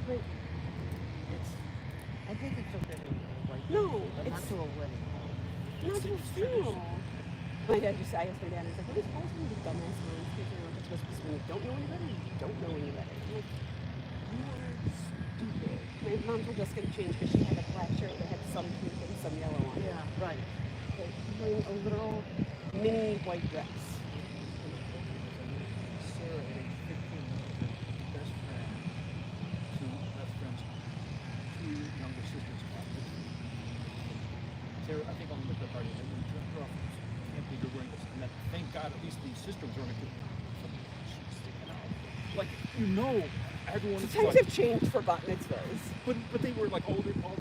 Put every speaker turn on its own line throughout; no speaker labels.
But
I think it's okay to like
no,
but not
it's
to a wedding.
not to a funeral. My dad just, I asked my dad, he's like, what is supposed to be the dumbass ones? Because, you know, it's supposed to be when you don't know any better, you don't know any better. I'm like, you are stupid. My mom told Jessica to change because she had a black shirt that had some pink and some yellow on it.
Yeah, right.
Like, wearing a literal mini white dress.
Sarah at age 15 was her best friend, two best friends, two younger sisters. Sarah, I think on the liquor party, they were dropped off. Can't believe you're wearing this. And that, thank God, at least these sisters are in a good. She's sticking out. Like everyone is
Times
like,
have changed for bat mitzvahs.
but they were like older.
But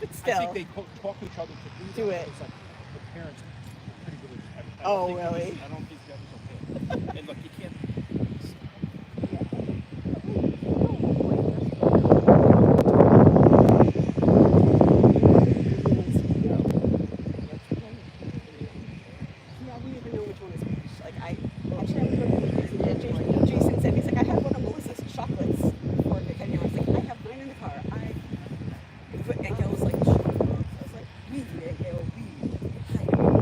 I
still.
think they talk to each other to
Do it.
It's like the parents are pretty religious. I
Oh,
don't think
really?
I don't think that was okay. And look, you can't.
Jason said, he's like, I have one of Melissa's chocolates for the Kenya. I was like, I have mine in the car. And Gail was like, I was like, we, Gail, we.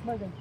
Megan.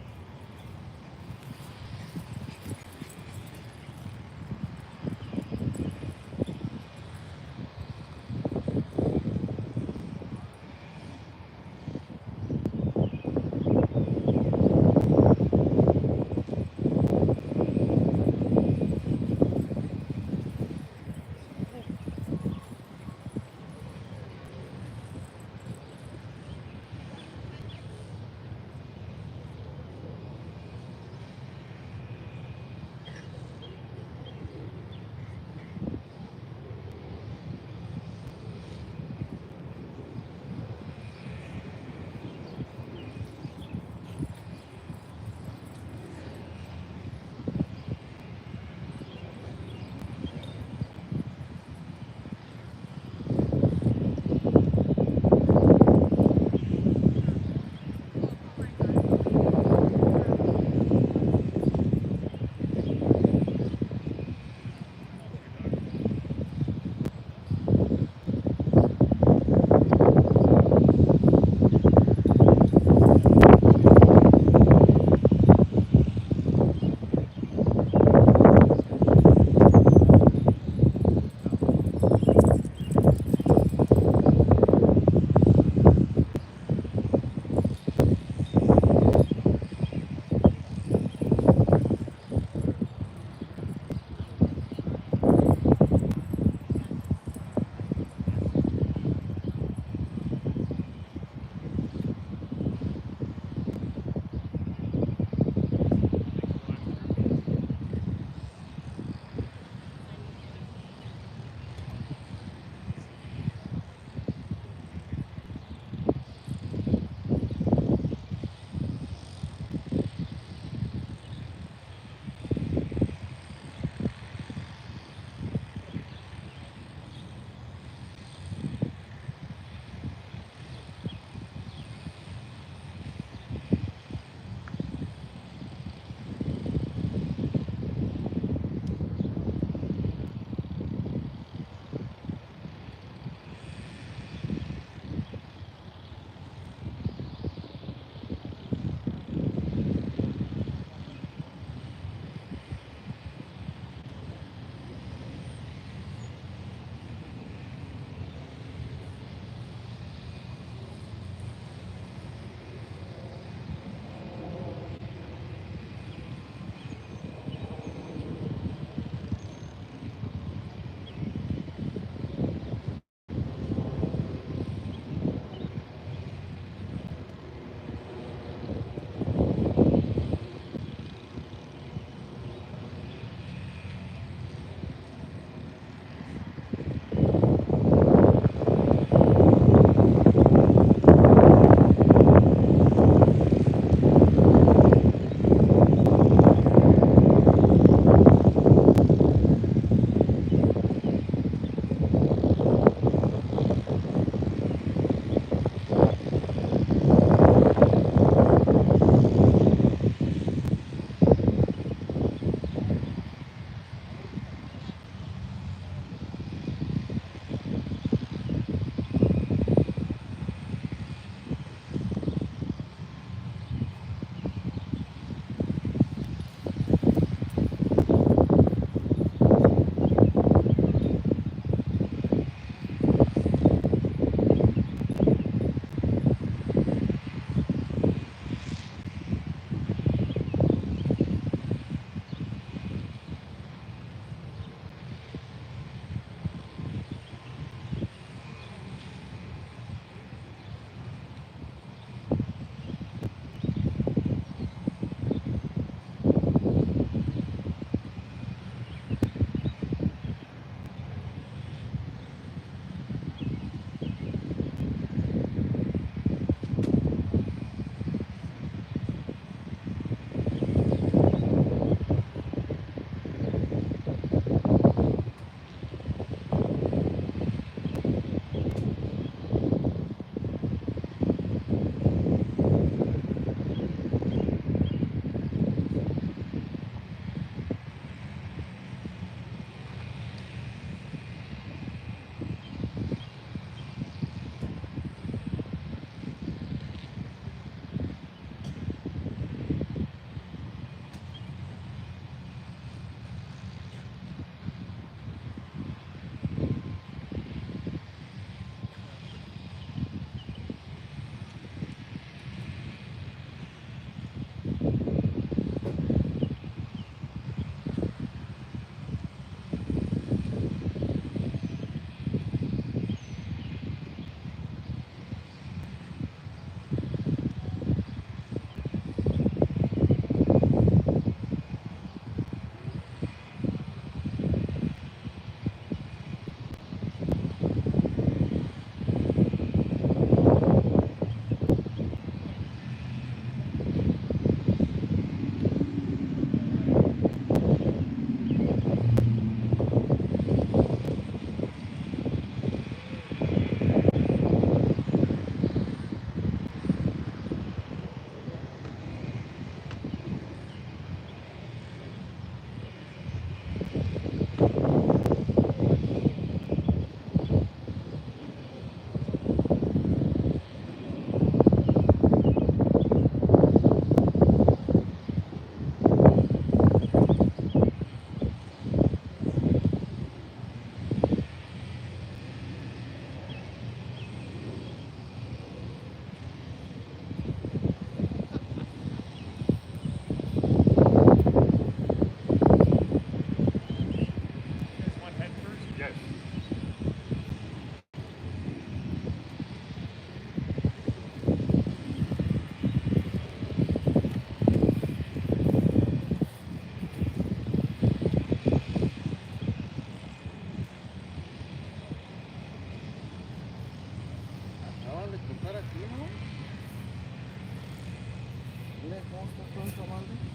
posto pronto avanti.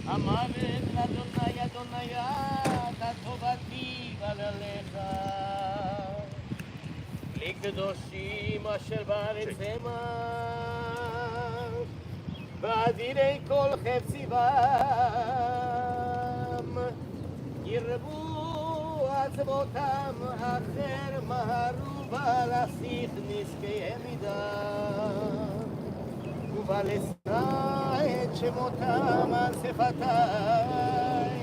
המוות לאדוני אדוני אתה טובתי בלעליך לקדושים אשר בארץ המה ואדירי כל חפציבם ירבו עצמותם אחר מהרו ולשיח נזקיהם מדם ובלשא את שמותם על שפתיי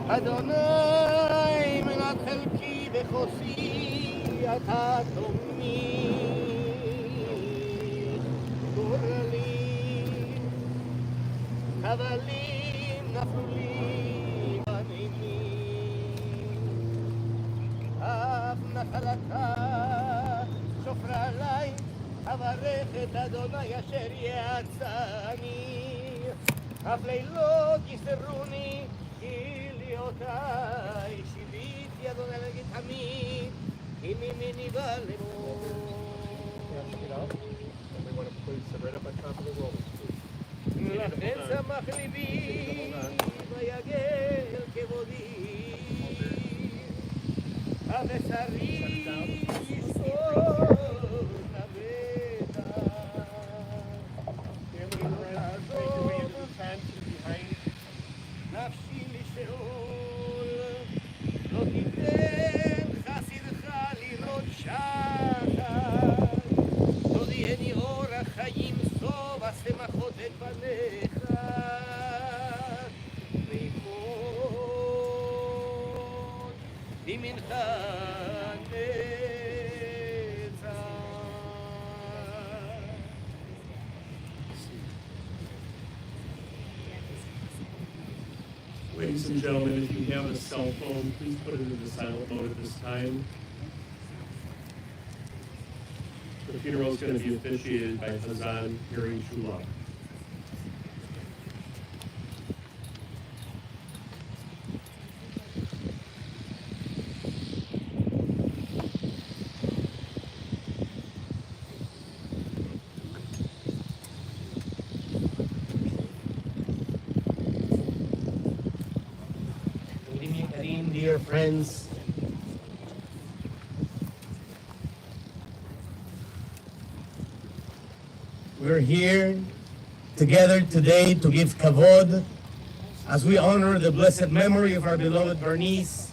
אדוני מנת חלקי וחוסי אתה תומי גורלי חבלים נפלו לי בנימי אף נחלתה שופרה עליי אברך את אדוני אשר יעצני אף לילות יסרוני כליותיי שיביתי אדוני להגיד תמיד אם ימיני בלמו לכן שמח ליבי ויגל כבודי הבשרי ישכון נפשי לשאול לא תיתן חסידך לראות שחר תודיעני אור החיים סוף השמחות את פניך ויפות ימינך
Ladies and gentlemen, if you have a cell phone, please put it into the silent mode at this time. The funeral is going to be officiated by Hazan Hearing Shula.
Dear friends, we're here together today to give kavod as we honor the blessed memory of our beloved Bernice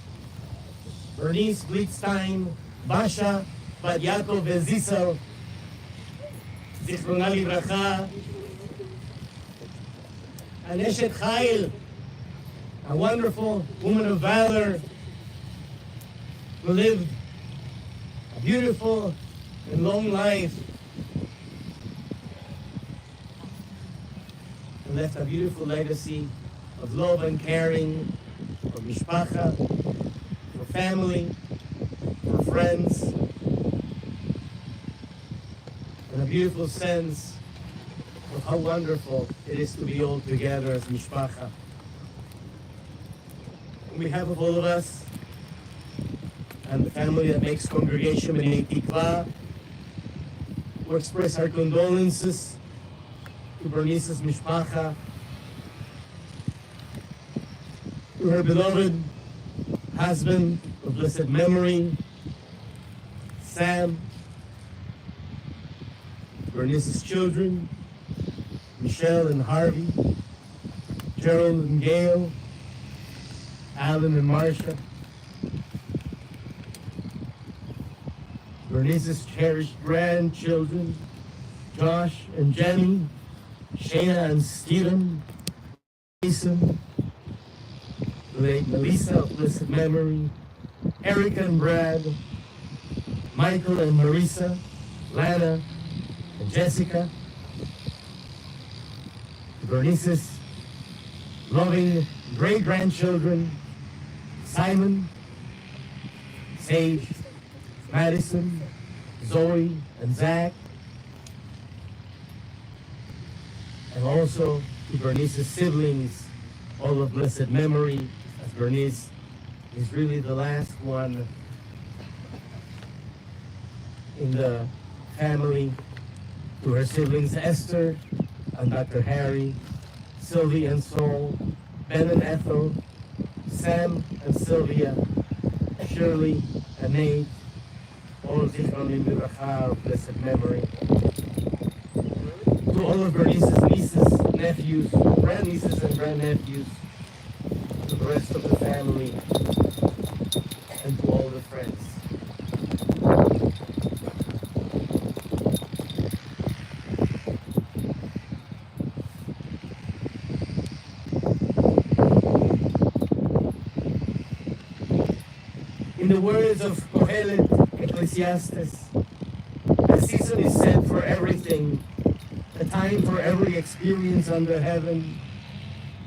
Blitstein, Basha, Bat Yaakov and Zisel, Zichrona Livracha, and Eshet Chayil, a wonderful woman of valor who lived a beautiful and long life and left a beautiful legacy of love and caring for mishpacha, for family, for friends, and a beautiful sense of how wonderful it is to be all together as mishpacha. On behalf of all of us and the family that makes Congregation B'nai Tikva, we express our condolences to Bernice's mishpacha, to her beloved husband of blessed memory, Sam, Bernice's children, Michelle and Harvey, Gerald and Gail, Alan and Marcia, Bernice's cherished grandchildren, Josh and Jenny, Shayna and Stephen, Jason, the late Melissa of blessed memory, Erica and Brad, Michael and Marisa, Lana and Jessica, Bernice's loving great-grandchildren, Simon, Sage, Madison, Zoe, and Zach, and also to Bernice's siblings, all of blessed memory, as Bernice is really the last one in the family, to her siblings Esther and Dr. Harry, Sylvie and Saul, Ben and Ethel, Sam and Sylvia, Shirley and Nate, all Zichron Livracha of blessed memory. To all of Bernice's nieces, nephews, grandnieces and grandnephews, to the rest of the family, and to all the friends. In the words of Kohelet Ecclesiastes, a season is set for everything, a time for every experience under heaven,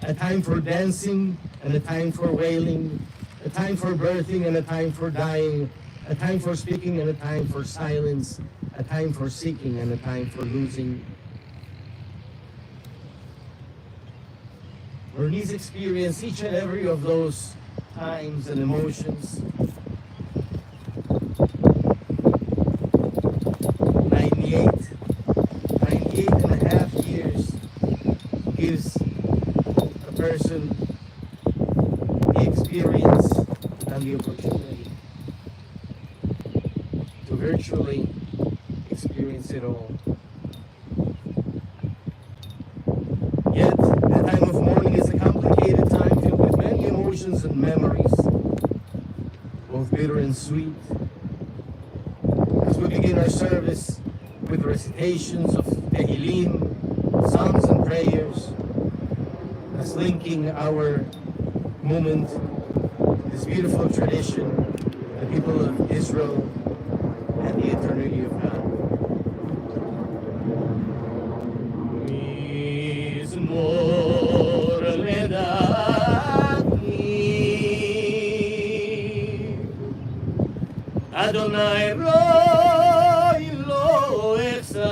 a time for dancing and a time for wailing, a time for birthing and a time for dying, a time for speaking and a time for silence, a time for seeking and a time for losing. Bernice experienced each and every of those times and emotions. 98 and a half years gives a person the experience and the opportunity to virtually experience it all. Yet, the time of mourning is a complicated time filled with many emotions and memories, both bitter and sweet. As we begin our service with recitations of Tehillim, psalms and prayers, as linking our moment, this beautiful tradition, the people of Israel and the eternity of God. Mizmor ledat Adonai roi lo echsar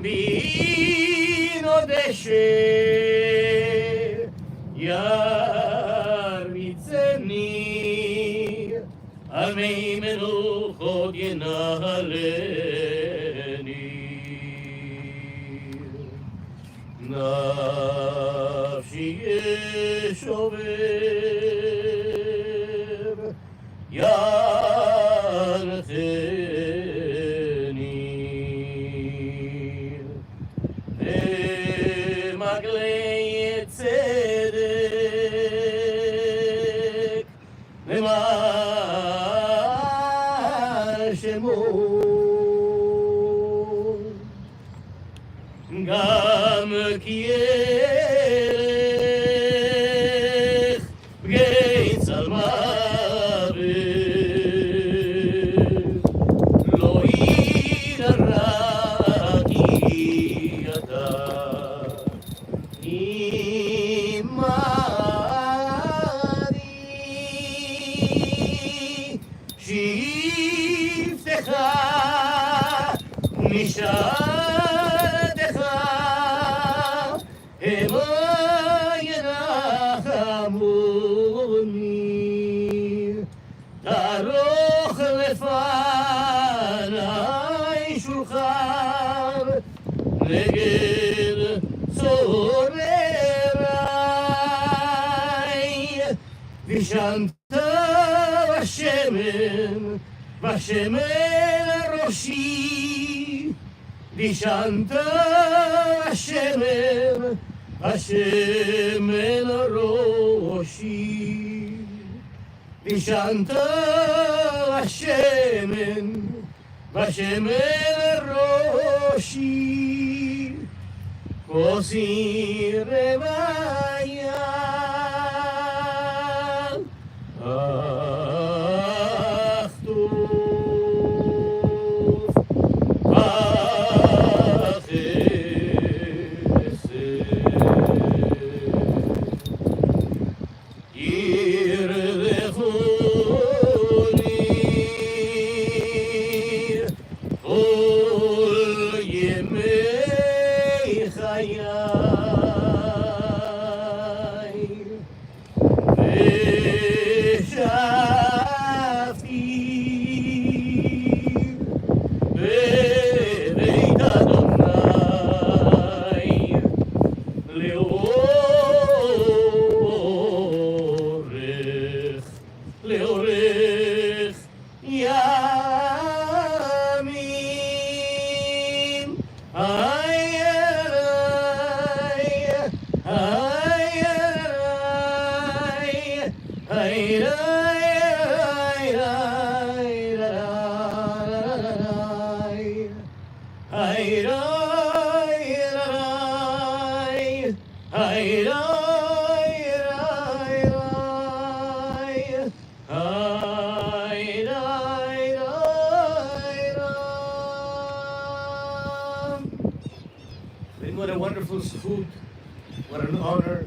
Bino deshe yarmitzeni Amei menuchot yenaleni Nafshi yeshover yarcheni B'maglei tzedek B'mar shemo Gam ki erech b'gei tzal mavet Lo yiraki ata imani shiftecha mishadecha emo yenachamoni taroch lefanai shulchan neged zorerai vishanta vashemen roshi vishanta vashemen roshi vishanta vashemen roshi Kosi revaya Achtuf vachesed Yirlechuni Kol yemei chayai V'shavti b'beit Adonai לאורך ימים What a wonderful zchut, what an honor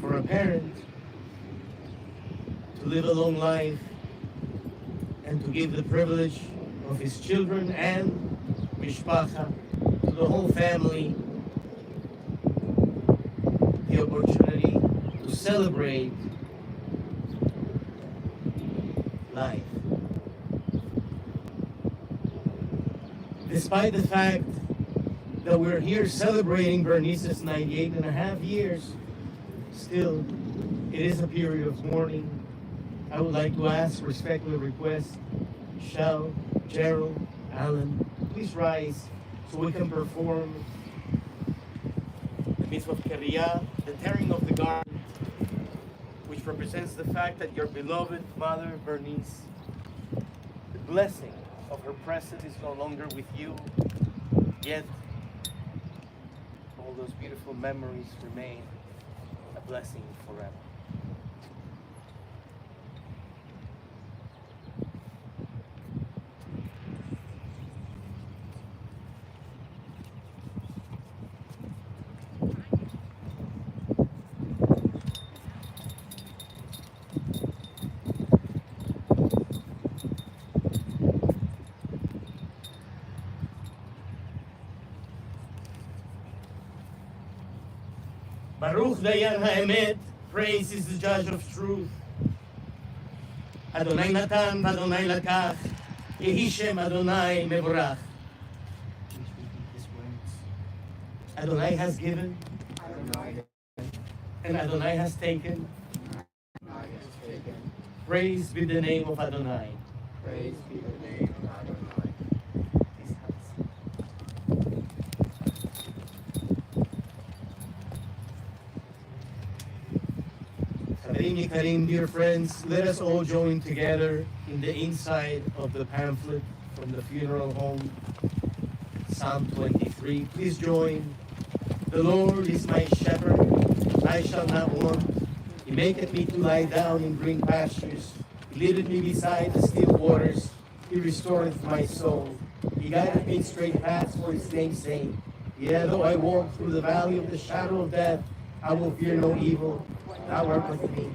for a parent to live a long life and to give the privilege of his children and mishpacha, to the whole family, the opportunity to celebrate life. Despite the fact that we're here celebrating Bernice's 98 and a half years, still, it is a period of mourning. I would like to ask, respectfully request, Shell, Gerald, Alan, please rise so we can perform the mitzvah of Keriyah, the tearing of the garment, which represents the fact that your beloved mother, Bernice, the blessing of her presence is no longer with you, yet all those beautiful memories remain a blessing forever. Baruch Dayan HaEmet, praise is the judge of truth. Adonai Natan, Adonai Lakach, Yehi Shem Adonai Mevorach. Please repeat these words. Adonai has given, and Adonai has taken. Praise be the name of Adonai.
Praise be the name of Adonai.
Please have a seat. Chaverim Yikarim, dear friends, let us all join together in the inside of the pamphlet from the funeral home, Psalm 23. Please join. The Lord is my shepherd, I shall not want. He maketh me to lie down in green pastures. He leadeth me beside the still waters. He restoreth my soul. He guideth me in straight paths for his name's sake. Yea, though I walk through the valley of the shadow of death, I will fear no evil. Thou art with me.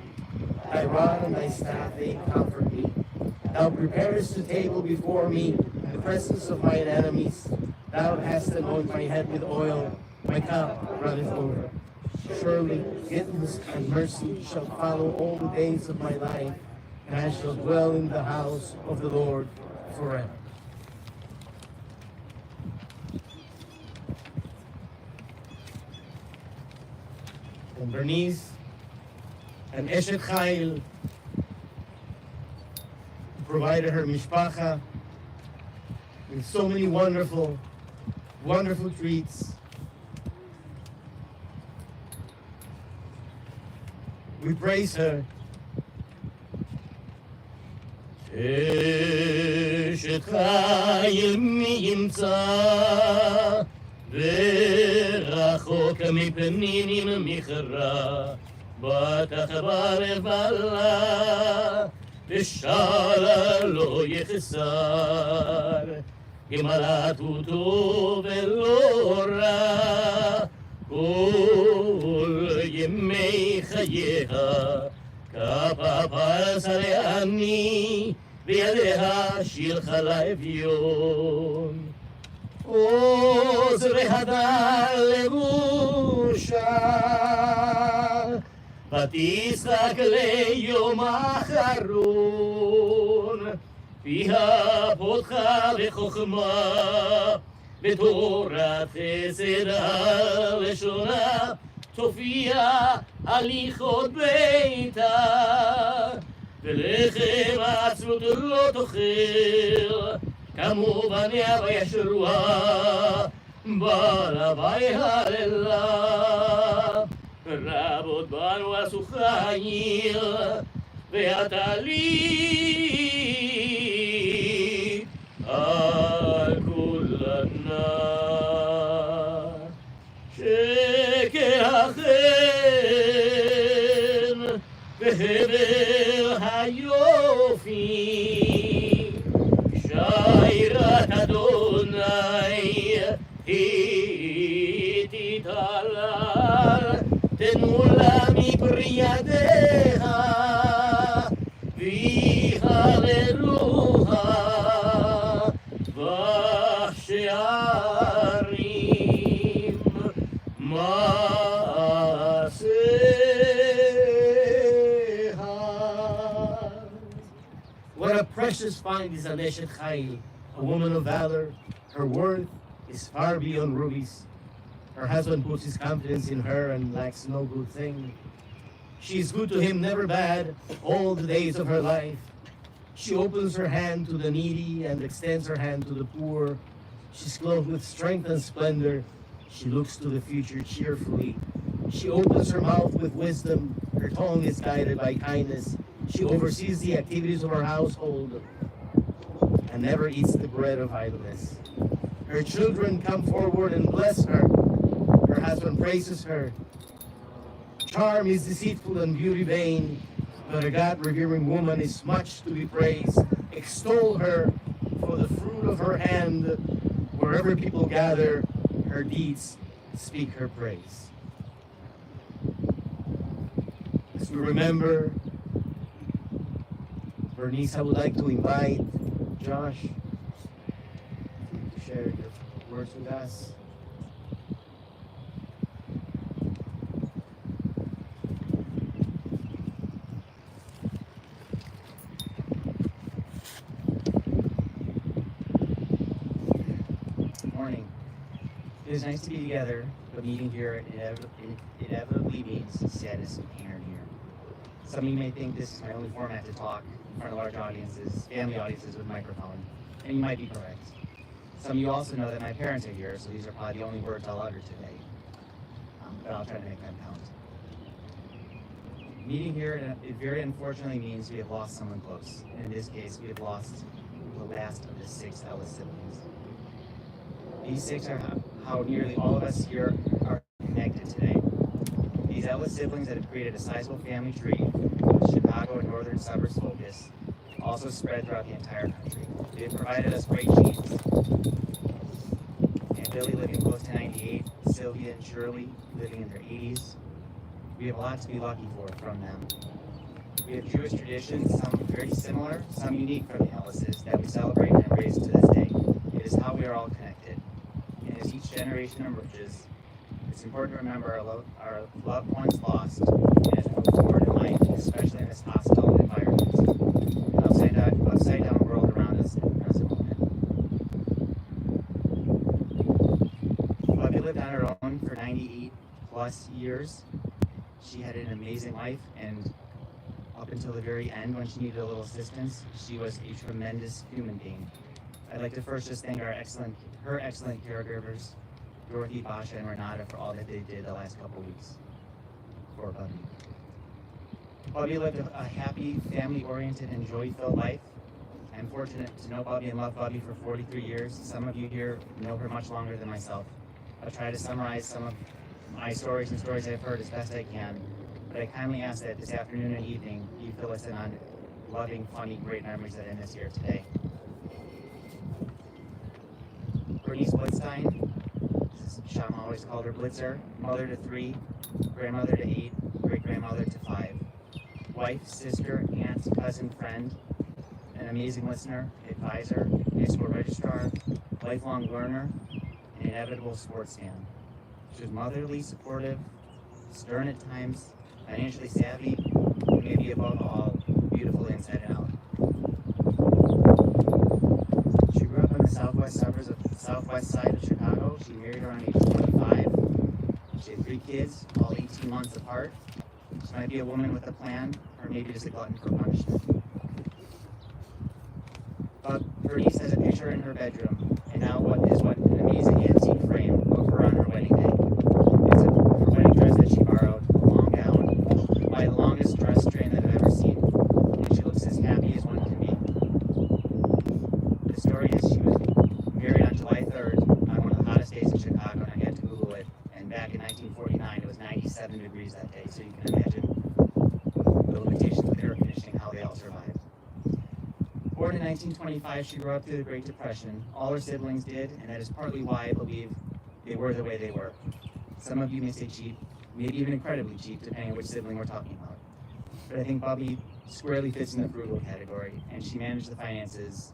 Thy rod and thy staff, they comfort me. Thou preparest a table before me in the presence of mine enemies. Thou hast anointed my head with oil. My cup runneth over. Surely goodness and mercy shall follow all the days of my life, and I shall dwell in the house of the Lord forever. And Bernice and Eshet Chayil provided her mishpacha with so many wonderful, wonderful treats. We praise her. Eshet Chayil mi yimtza ורחוק מפנינים מכרה, בתחבר בלה, ושאלה לא יחסר, גמלת אותו ולא רע, כל ימי חייה, כפה פרסה לעני, בידיה שילך לאביון. עוז והדר לבושה, ותשחק ליום אחרון, פיה פותחה בחוכמה, בתורת חסד הלשונה, תופיע הליכות ביתה, ולחם עצמות לא תאכל, כמו בניה וישרוה, בלווי הללה. רבות בנו עשו חיל, ואתה לי על כולנה. שקר החן, והבל היופי, שיירת אדוני היא תתהלל, תנו לה מפרי ידיה ויהללוה בשערים מעשיה. What a precious find is an Eshet Chayil, a woman of valor. Her worth is far beyond rubies. Her husband puts his confidence in her and lacks no good thing. She is good to him, never bad, all the days of her life. She opens her hand to the needy and extends her hand to the poor. She's clothed with strength and splendor. She looks to the future cheerfully. She opens her mouth with wisdom. Her tongue is guided by kindness. She oversees the activities of her household and never eats the bread of idleness. Her children come forward and bless her. Her husband praises her. Charm is deceitful and beauty vain, but a God-revering woman is much to be praised. Extol her for the fruit of her hand. Wherever people gather, her deeds speak her praise. As we remember Bernice, I would like to invite Josh to share your words with us.
morning. It is nice to be together, but meeting here inevitably means sadness and pain are near. Some of you may think this is my only format to talk in front of large audiences, family audiences with microphone, and you might be correct. Some of you also know that my parents are here, so these are probably the only words I'll utter today. But I'll try to make them count. Meeting here, it very unfortunately means we have lost someone close. And in this case, we have lost the last of the 6 Ellis siblings. These 6 are how nearly all of us here are connected today. These Ellis siblings that have created a sizable family tree, with Chicago and northern suburbs focus, also spread throughout the entire country. They have provided us great genes. And Billy living close to 98, Sylvia and Shirley living in their 80s. We have a lot to be lucky for from them. We have Jewish traditions, some very similar, some unique from the Ellises, that we celebrate and embrace to this day. It is how we are all connected. And as each generation emerges, it's important to remember our loved ones lost and as we move forward in life, especially in this hostile environment, an upside down world around us in the present moment. Bubby lived on her own for 98 plus years. She had an amazing life, and up until the very end when she needed a little assistance, she was a tremendous human being. I'd like to first just thank her excellent caregivers, Dorothy, Basha, and Renata, for all that they did the last couple weeks for Bubby. Bubby lived a happy, family-oriented, and joy-filled life. I'm fortunate to know Bubby and love Bubby for 43 years. Some of you here know her much longer than myself. I'll try to summarize some of my stories and stories I've heard as best I can, but I kindly ask that this afternoon and evening you fill us in on loving, funny, great memories that end us here today. Bernice Blitstein, Shama always called her Blitzer, mother to 3, grandmother to 8, great-grandmother to 5. Wife, sister, aunt, cousin, friend, an amazing listener, advisor, high school registrar, lifelong learner, and inevitable sports fan. She was motherly, supportive, stern at times, financially savvy, and maybe above all, beautiful inside and out. She grew up in the southwest suburbs of the southwest side of Chicago. She married around age 25. She had 3 kids, all 18 months apart. She might be a woman with a plan, or maybe just a glutton for punishment. But Bernice has a picture in her bedroom, and now what an amazing antique frame of her on her wedding day. It's her wedding dress that she borrowed, a long gown, by the longest dress strand that I've ever seen, and she looks as happy as one can be. The story is she was married on July 3rd on one of the hottest days in Chicago, and I had to Google it, and back in 1949 it was 97 degrees that day, so you can imagine the limitations with air conditioning, how they all survived. Born in 1925, she grew up through the Great Depression. All her siblings did, and that is partly why I believe they were the way they were. Some of you may say cheap, maybe even incredibly cheap, depending on which sibling we're talking about. But I think Bubby squarely fits in the frugal category, and she managed the finances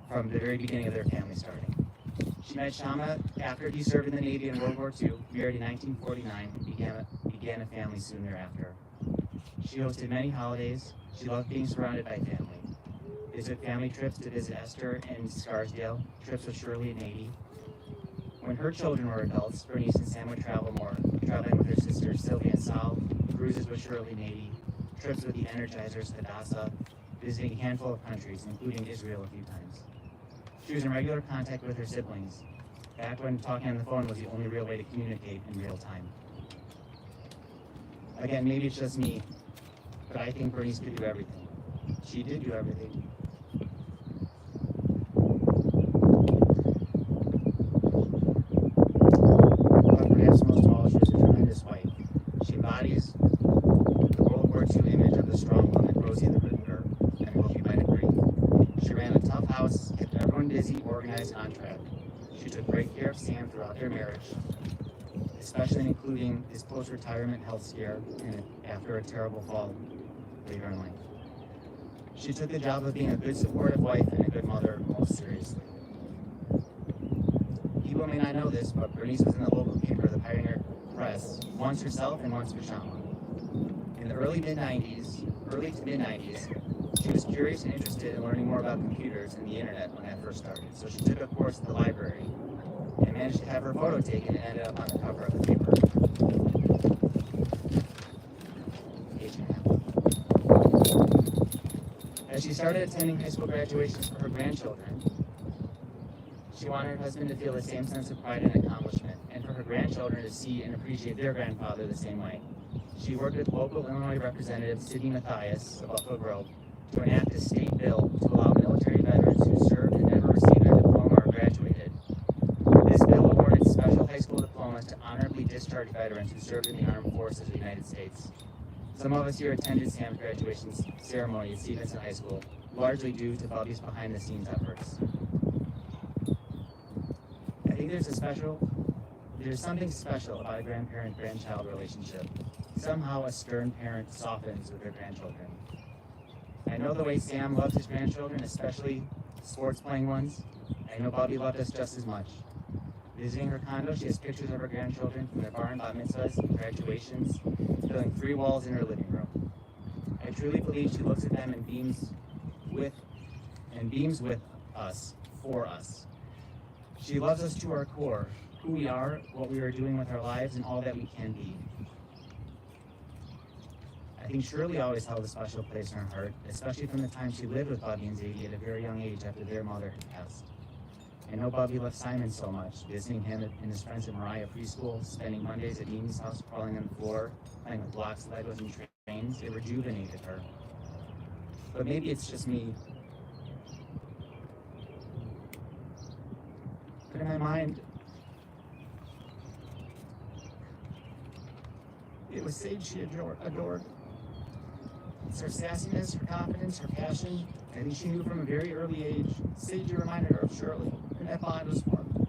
from the very beginning of their family starting. She met Shama after he served in the Navy in World War II, married in 1949, and began a family soon thereafter. She hosted many holidays. She loved being surrounded by family. They took family trips to visit Esther in Scarsdale, trips with Shirley and 80. When her children were adults, Bernice and Sam would travel more, traveling with her sisters Sylvia and Sal, cruises with Shirley and 80, trips with the Energizers, Hadassah, visiting a handful of countries, including Israel a few times. She was in regular contact with her siblings, back when talking on the phone was the only real way to communicate in real time. Again, maybe it's just me, but I think Bernice could do everything. She did do everything. But perhaps most of all, she was a tremendous wife. She embodies the World War II image of the strong woman, Rosie the Riveter, and Wolfie might agree. She ran a tough house, kept everyone busy, organized, and on track. She took great care of Sam throughout their marriage, especially including his post-retirement health scare and after a terrible fall later in life. She took the job of being a good supportive wife and a good mother most seriously. People may not know this, but Bernice was in the local paper, the Pioneer Press, once herself and once for Shama. In the early to mid-90s, she was curious and interested in learning more about computers and the internet when that first started. So she took a course at the library managed to have her photo taken and ended up on the cover of the paper. Page and a half. As she started attending high school graduations for her grandchildren, she wanted her husband to feel the same sense of pride and accomplishment, and for her grandchildren to see and appreciate their grandfather the same way. She worked with local Illinois Representative Sidney Mathias of Buffalo Grove to enact a state bill to allow military veterans who served and never received their diploma or graduated. This bill awarded special high school diplomas to honorably discharged veterans who served in the armed forces of the United States. Some of us here attended Sam's graduation ceremony at Stevenson High School, largely due to Bubby's behind-the-scenes efforts. I think there's something special about a grandparent-grandchild relationship. Somehow a stern parent softens with their grandchildren. I know the way Sam loves his grandchildren, especially sports-playing ones. I know Bobby loved us just as much. Visiting her condo, she has pictures of her grandchildren from their bar and bat mitzvahs and graduations, filling 3 walls in her living room. I truly believe she looks at them and beams with us, for us. She loves us to our core, who we are, what we are doing with our lives, and all that we can be. I think Shirley always held a special place in her heart, especially from the time she lived with Bubby and Zadie at a very young age after their mother had passed. I know Bubby loved Simon so much, visiting him and his friends at Mariah Preschool, spending Mondays at Mimi's house crawling on the floor, playing with blocks, Legos, and trains. It rejuvenated her. But maybe it's just me. But in my mind, it was Sage she adored. It's her sassiness, her confidence, her passion. I think she knew from a very early age. Sage reminded her of Shirley, and that bond was formed.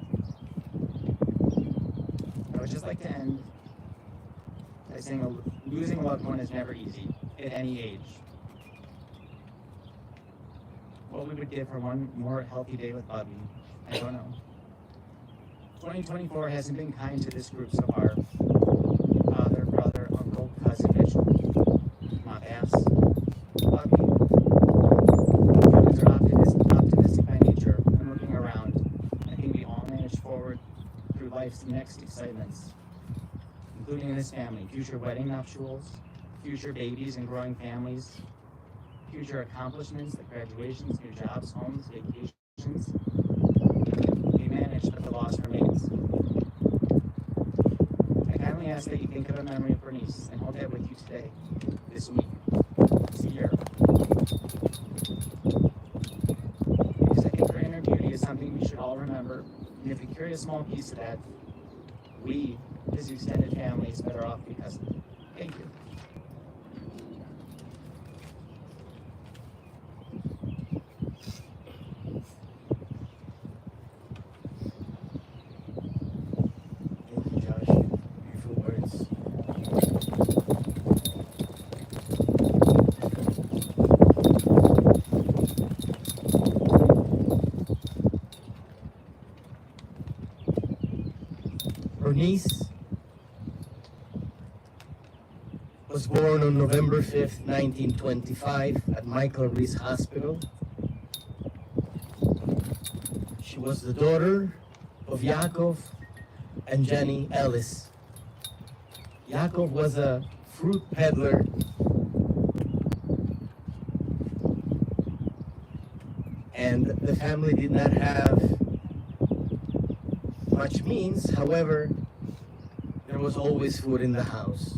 I would just like to end by saying losing a loved one is never easy, at any age. What we would give for one more healthy day with Bubby, I don't know. 2024 hasn't been kind to this group so far. Father, brother, uncle, cousin, Mitchell, Mom Bass, Bubby. Humans are optimistic by nature, and looking around, I think we all manage forward through life's next excitements, including in this family, future wedding nuptials, future babies and growing families, future accomplishments like graduations, new jobs, homes, vacations. We manage, but the loss remains. I kindly ask that you think of a memory of Bernice and hold that with you today, this week, this year. Because I think her inner beauty is something we should all remember, and if we carry a small piece of that, we, his extended family, is better off because of it. Thank you.
Bernice was born on November 5th, 1925 at Michael Reese Hospital. She was the daughter of Yaakov and Jenny Ellis. Yaakov was a fruit peddler and the family did not have much means. However, there was always food in the house.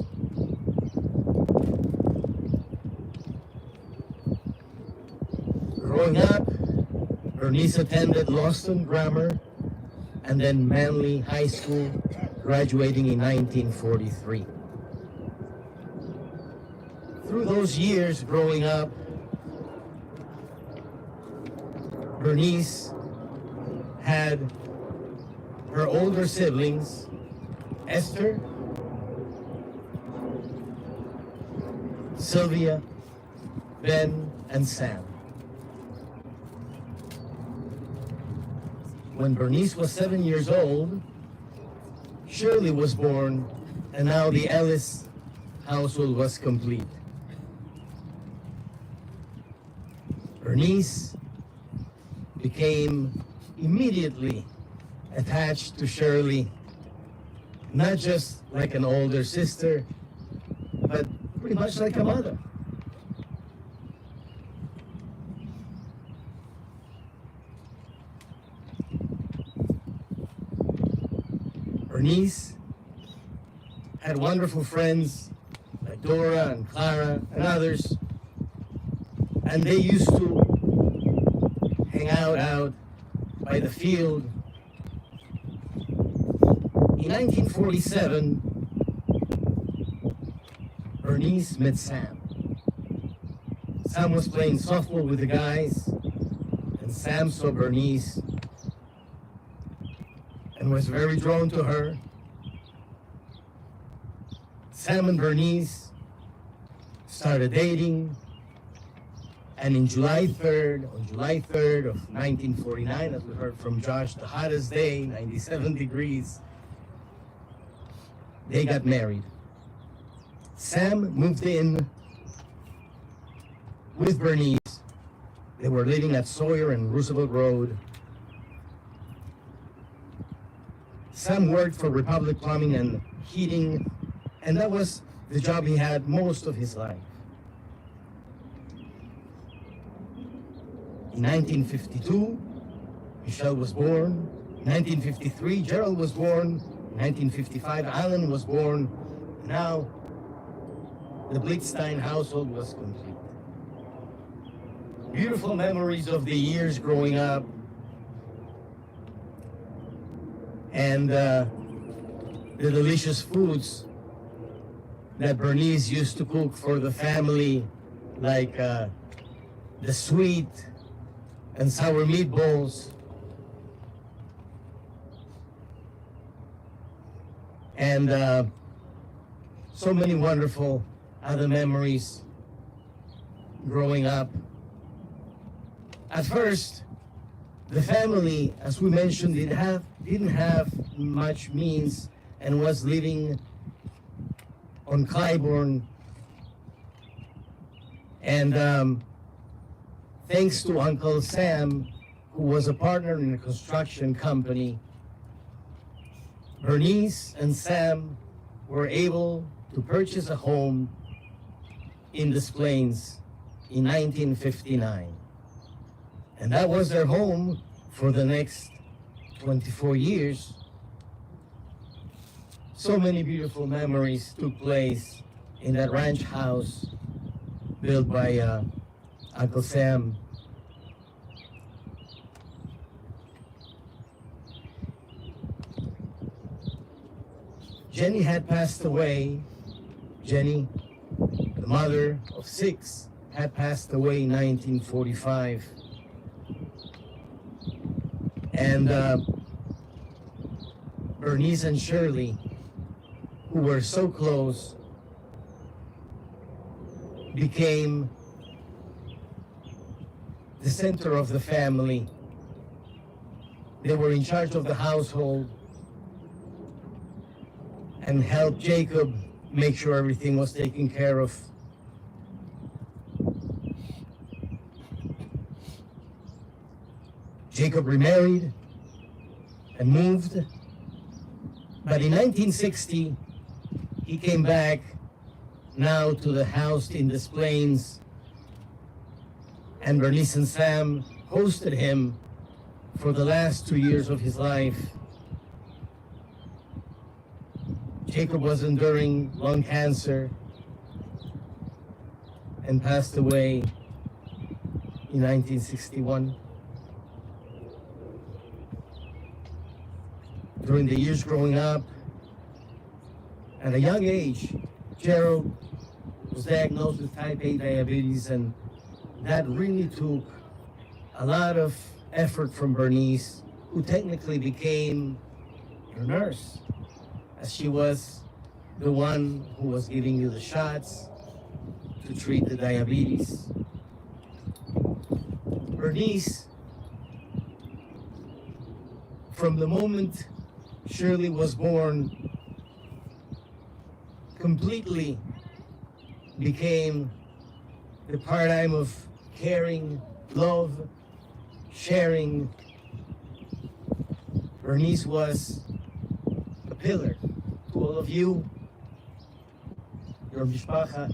Growing up, Bernice attended Lawson Grammar and then Manly High School, graduating in 1943. Through those years growing up, Bernice had her older siblings, Esther, Sylvia, Ben, and Sam. When Bernice was 7 years old, Shirley was born, and now the Ellis household was complete. Bernice became immediately attached to Shirley, not just like an older sister, but pretty much like a mother. Bernice had wonderful friends like Dora and Clara and others, and they used to hang out by the field. In 1947, Bernice met Sam. Sam was playing softball with the guys, and Sam saw Bernice and was very drawn to her. Sam and Bernice started dating, and on July 3rd of 1949, as we heard from Josh, the hottest day, 97 degrees, they got married. Sam moved in with Bernice. They were living at Sawyer and Roosevelt Road. Sam worked for Republic Plumbing and Heating, and that was the job he had most of his life. In 1952, Michelle was born. In 1953, Gerald was born. In 1955, Alan was born. Now, the Blitstein household was complete. Beautiful memories of the years growing up. And the delicious foods that Bernice used to cook for the family, like the sweet and sour meatballs. And so many wonderful other memories growing up. At first, the family, as we mentioned, didn't have much means and was living on Clybourne. And thanks to Uncle Sam, who was a partner in a construction company, Bernice and Sam were able to purchase a home in Des Plaines in 1959. And that was their home for the next 24 years. So many beautiful memories took place in that ranch house built by Uncle Sam. Jenny had passed away. Jenny, the mother of 6, had passed away in 1945. And Bernice and Shirley, who were so close, became the center of the family. They were in charge of the household and helped Jacob make sure everything was taken care of. Jacob remarried and moved, but in 1960, he came back now to the house in Des Plaines, and Bernice and Sam hosted him for the last 2 years of his life. Jacob was enduring lung cancer and passed away in 1961. During the years growing up, at a young age, Gerald was diagnosed with type A diabetes, and that really took a lot of effort from Bernice, who technically became a nurse, as she was the one who was giving you the shots to treat the diabetes. Bernice, from the moment Shirley was born, completely became the paradigm of caring, love, sharing, Bernice was a pillar to all of you, your mishpacha,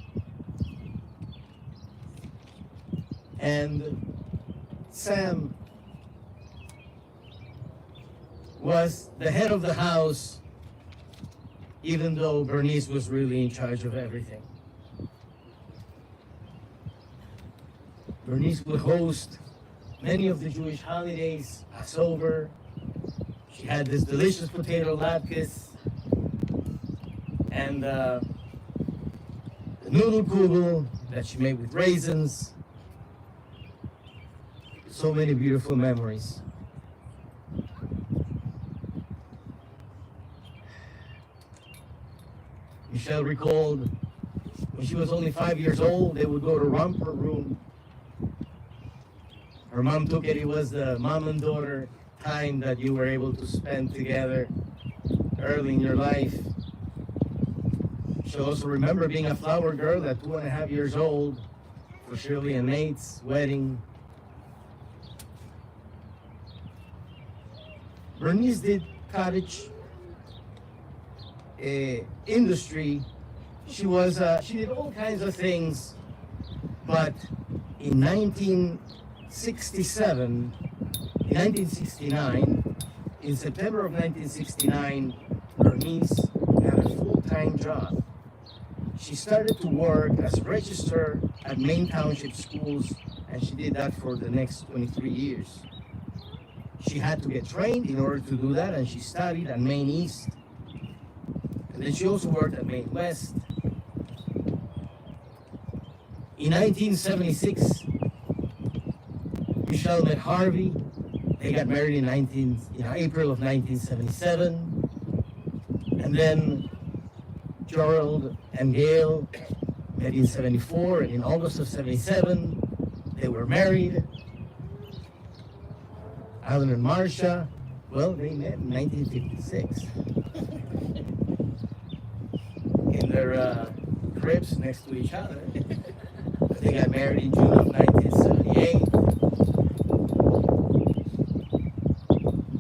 and Sam was the head of the house, even though Bernice was really in charge of everything. Bernice would host many of the Jewish holidays, Passover. She had this delicious potato latkes and the noodle kugel that she made with raisins. So many beautiful memories. Michelle recalled when she was only 5 years old, they would go to romper room. Her mom took it was the mom and daughter time that you were able to spend together early in your life. She'll also remember being a flower girl at 2.5 years old for Shirley and Nate's wedding. Bernice did cottage industry. She did all kinds of things, but in 1969, in September of 1969, Bernice had a full-time job. She started to work as register at Maine Township schools, and she did that for the next 23 years. She had to get trained in order to do that, and she studied at Maine East. And then she also worked at Maine West. In 1976, Michelle met Harvey. They got married in April of 1977. And then Gerald and Gail met in 74, and in August of 77, they were married. Alan and Marcia, well, they met in 1956. In their cribs next to each other. They got married in June of 1978.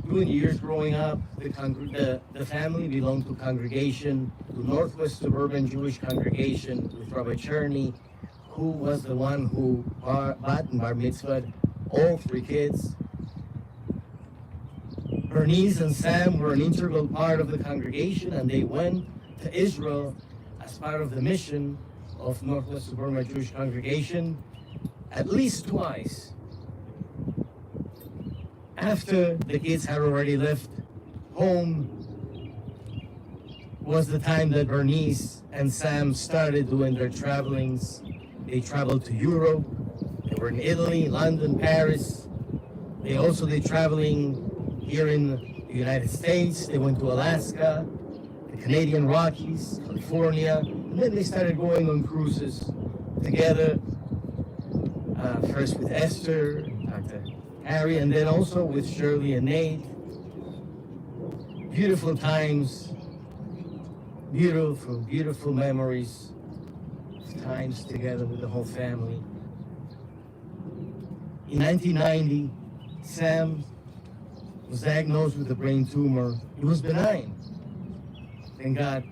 During the years growing up, the family belonged to congregation, to Northwest Suburban Jewish Congregation with Rabbi Cherney, who was the one who bat and bar mitzvahed all 3 kids. Bernice and Sam were an integral part of the congregation, and they went to Israel as part of the mission of Northwest Suburban Jewish Congregation at least twice. After the kids had already left home was the time that Bernice and Sam started doing their travelings. They traveled to Europe. They were in Italy, London, Paris. They also did traveling here in the United States. They went to Alaska, the Canadian Rockies, California, and then they started going on cruises together, first with Esther, Dr. Harry, and then also with Shirley and Nate. Beautiful times, beautiful, beautiful memories, times together with the whole family. In 1990, Sam was diagnosed with a brain tumor. It was benign, thank God.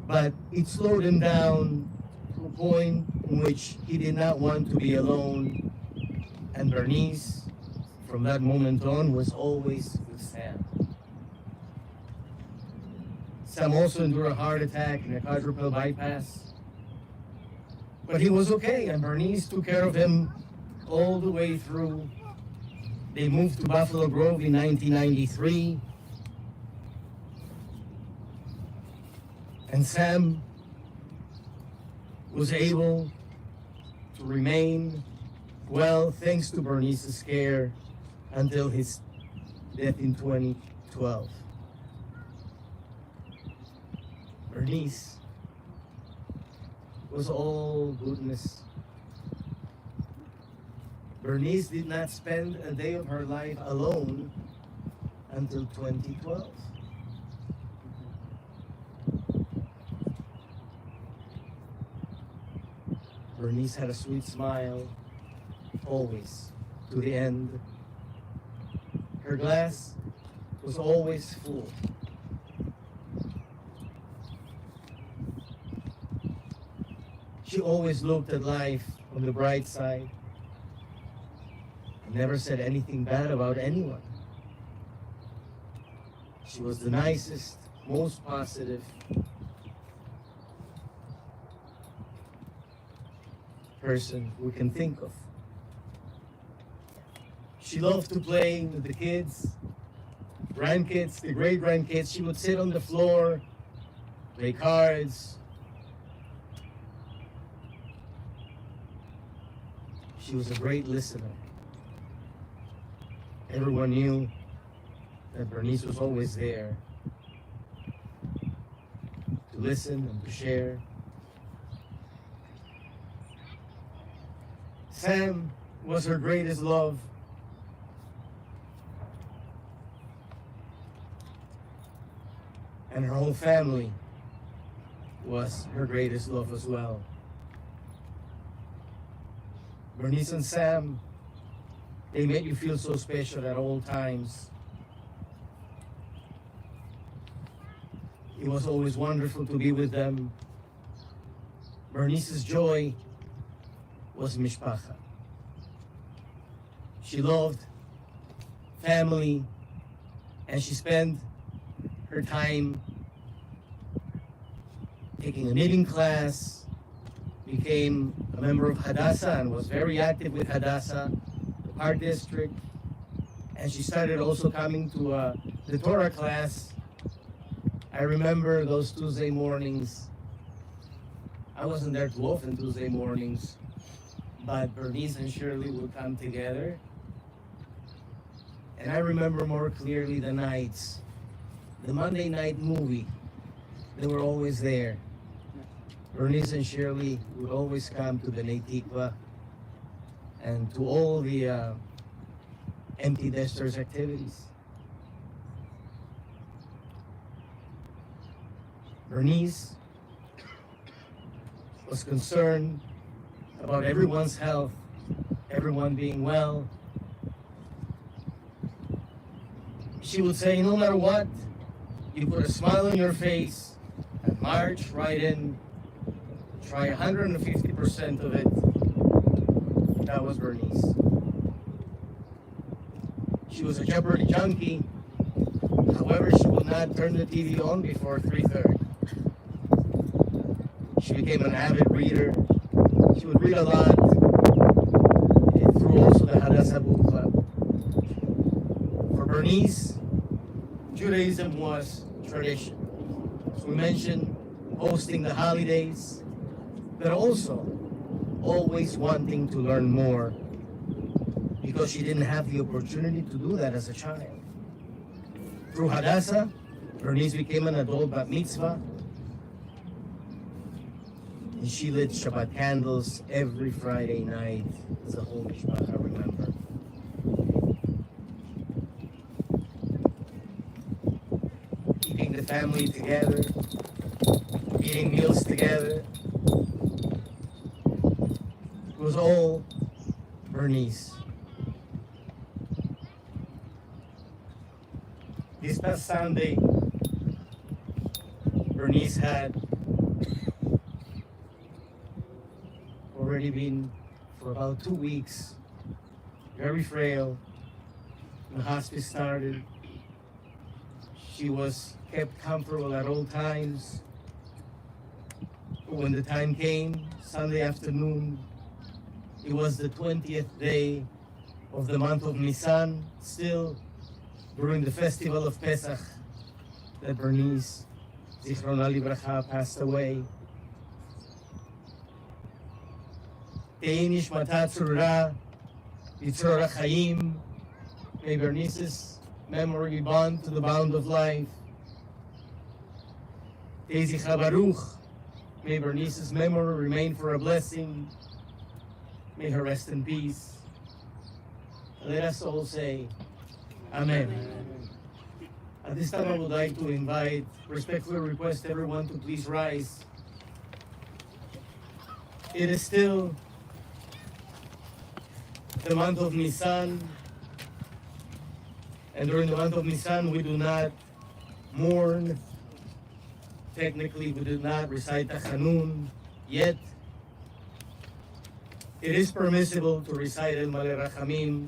But it slowed him down to a point in which he did not want to be alone. And Bernice, from that moment on, was always with Sam. Sam also endured a heart attack and a quadruple bypass. But he was okay, and Bernice took care of him all the way through. They moved to Buffalo Grove in 1993. And Sam was able to remain well thanks to Bernice's care until his death in 2012. Bernice was all goodness. Bernice did not spend a day of her life alone until 2012. Bernice had a sweet smile, always, to the end. Her glass was always full. She always looked at life on the bright side and never said anything bad about anyone. She was the nicest, most positive person we can think of. She loved to play with the kids, grandkids, the great grandkids. She would sit on the floor, play cards. She was a great listener. Everyone knew that Bernice was always there to listen and to share. Sam was her greatest love. And her whole family was her greatest love as well. Bernice and Sam, they made you feel so special at all times. It was always wonderful to be with them. Bernice's joy was mishpacha. She loved family, and she spent her time taking a knitting class, became a member of Hadassah and was very active with Hadassah, the Park District. And she started also coming to the Torah class. I remember those Tuesday mornings. I wasn't there too often Tuesday mornings, but Bernice and Shirley would come together. And I remember more clearly the nights. The Monday night movie, they were always there. Bernice and Shirley would always come to the Tikva and to all the Empty Nesters activities. Bernice was concerned about everyone's health, everyone being well. She would say, no matter what, you put a smile on your face and march right in. Try 150% of it. That was Bernice. She was a Jeopardy junkie. However, she would not turn the TV on before 3:30. She became an avid reader. She would read a lot through also the Hadassah Book Club. For Bernice, Judaism was tradition. As we mentioned, hosting the holidays, but also always wanting to learn more because she didn't have the opportunity to do that as a child. Through Hadassah, Bernice became an adult bat mitzvah, and she lit Shabbat candles every Friday night as a whole mishpacha, I remember. Keeping the family together, eating meals together. It was all Bernice. This past Sunday, Bernice had already been for about 2 weeks, very frail. The hospice started. She was kept comfortable at all times. But when the time came, Sunday afternoon, it was the 20th day of the month of Nisan, still during the festival of Pesach, that Bernice, Zichrona Libracha, passed away. Tehi nishmata tzurura, yitzrora chayim. May Bernice's memory be bound to the bound of life. Tehi zichra baruch. May Bernice's memory remain for a blessing. May her rest in peace. Let us all say, Amen. At this time, I would like to respectfully request everyone to please rise. It is still the month of Nisan, And during the month of Nisan, we do not mourn. Technically, we do not recite Tachanun yet. It is permissible to recite El Malerachamim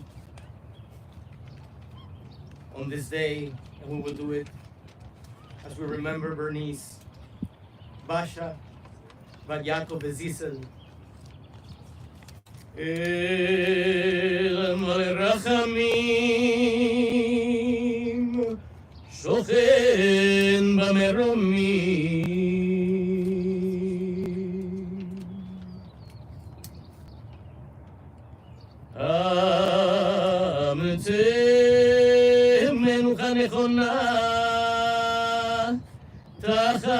on this day, and we will do it as we remember Bernice, Basha, Bat Yaakov Bezisel. El Malerachamim שוכן במרומים אמצא מנוחה נכונה תחת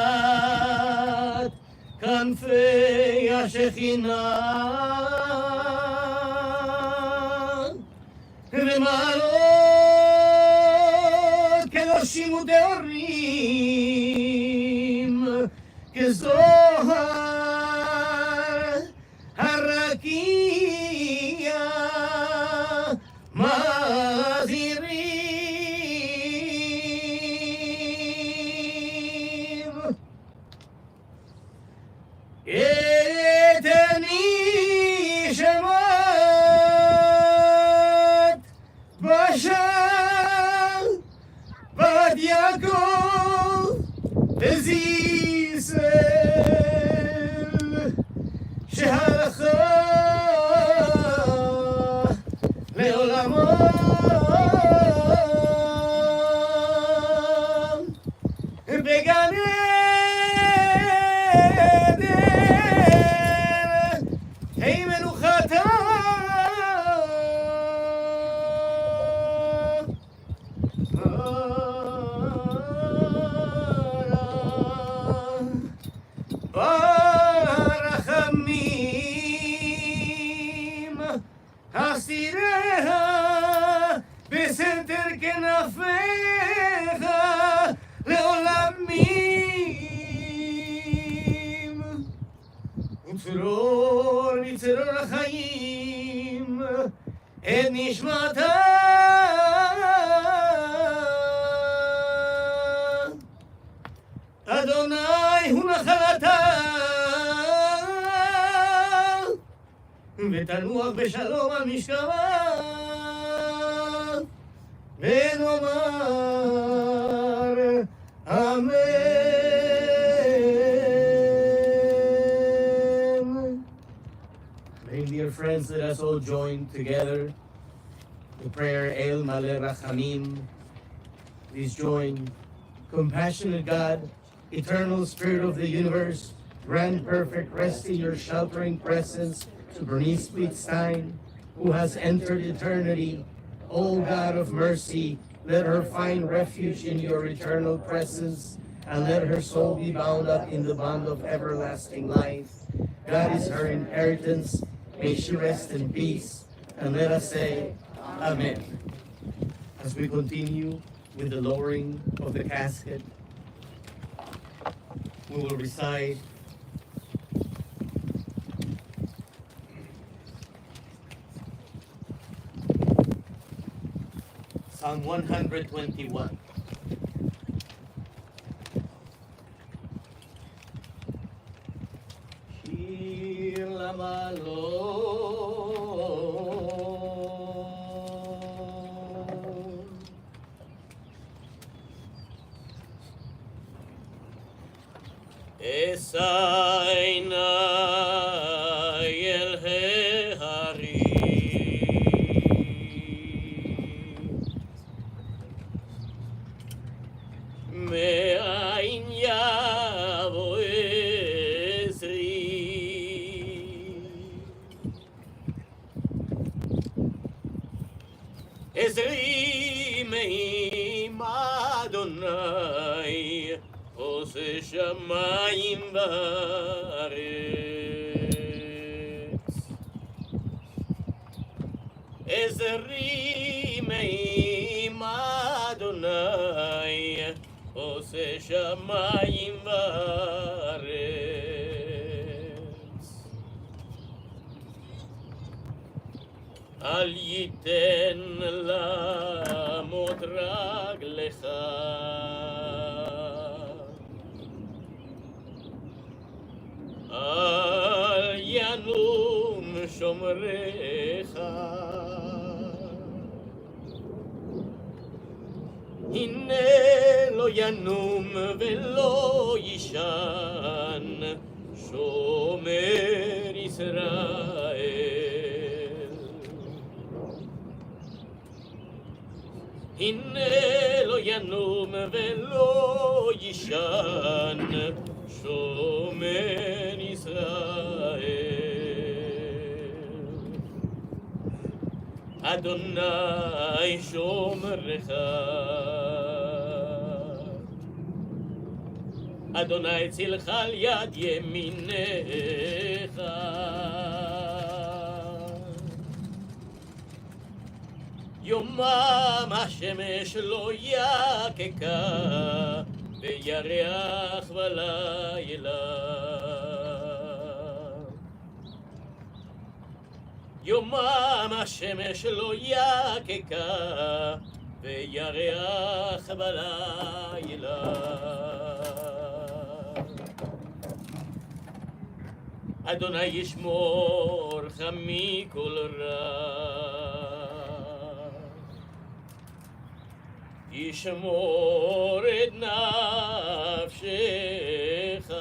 כנפי השכינה ומעלות קדושים וטהורים כזוהר הרקיע מזהירים את הנשמות בשער בת יעקב בזיסל שהלכה לעולמו בגן עדן היא מנוחתה ברחמים הסיריה בסתר כנפיך לעולמים וצרור מצרור החיים את נשמתה אדוני הוא נחלתה ותנוח בשלום על משכבה ונאמר אמן. My dear friends, let us all join together the prayer El Maleh Rachamim. Please join. Compassionate God, eternal Spirit of the universe, grant perfect rest in your sheltering presence to Bernice Blitstein, who has entered eternity. O God of mercy, let her find refuge in your eternal presence, and let her soul be bound up in the bond of everlasting life. God is her inheritance. May she rest in peace. And let us say, Amen. As we continue with the lowering of the casket, we will recite Psalm 121. Shir lamalon. Esaina el heharim me'ain yavo ezri ezri me'im Adonai עושה שמיים וארץ. עזרי מעם אדוני עושה שמיים וארץ. אל ייתן לה
אמות רגליך. אל ינום שומריך. הנה לא ינום ולא יישן שומר ישראל. הנה לא ינום ולא יישן שומר ישראל. אדוני שומרך. אדוני צילך על יד ימינך. יומם השמש לא יככה וירח בלילה. יומם השמש לא יככה וירח בלילה. אדוני ישמורך מכל רע. ישמור את נפשך.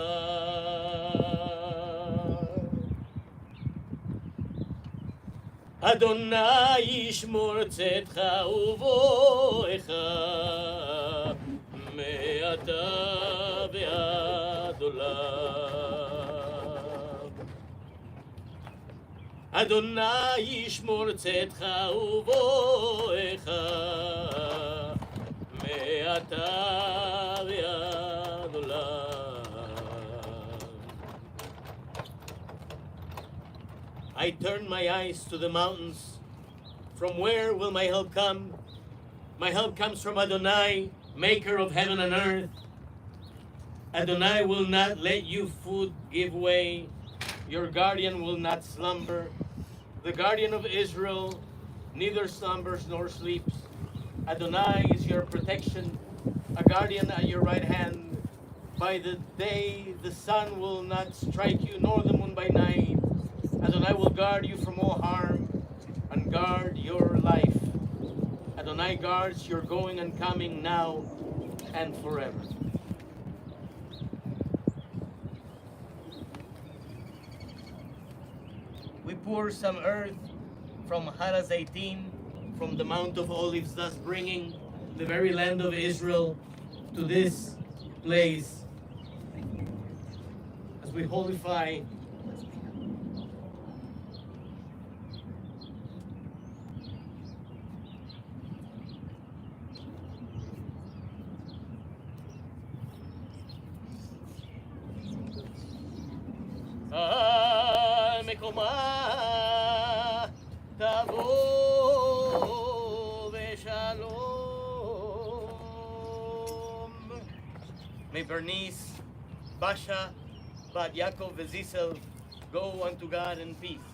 אדוני ישמור צאתך ובואך מעתה ועד עולם. אדוני ישמור צאתך ובואך מעתה ועד עולם. I turn my eyes to the mountains. From where will my help come? My help comes from Adonai, maker of heaven and earth. Adonai will not let you food give way. Your guardian will not slumber. The guardian of Israel neither slumbers nor sleeps. Adonai is your protection, a guardian at your right hand. By the day the sun will not strike you, nor the moon by night. Adonai will guard you from all harm and guard your life. Adonai guards your going and coming now and forever. We pour some earth from Har Zaitim, from the Mount of Olives, thus bringing the very land of Israel to this place as we holify מקומה תבוא ושלום. May Bernice, Basha, Bad Yaakov, and Zisel go unto God in peace.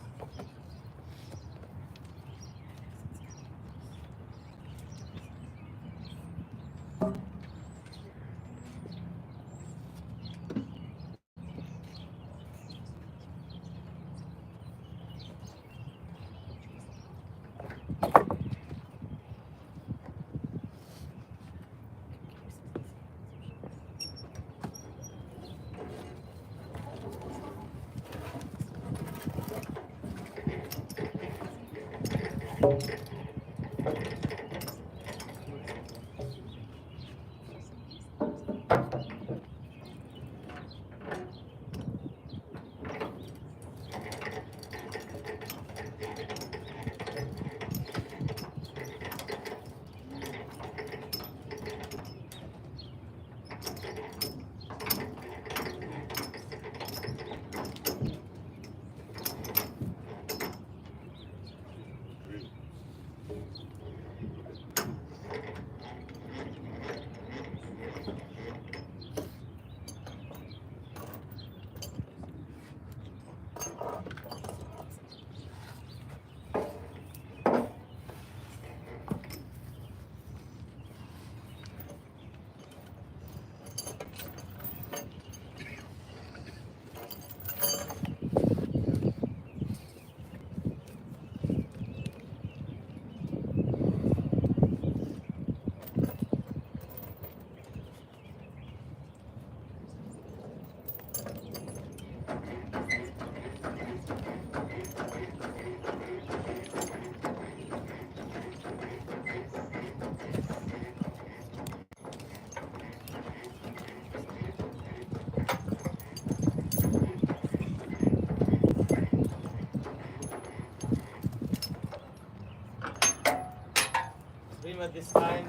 this time,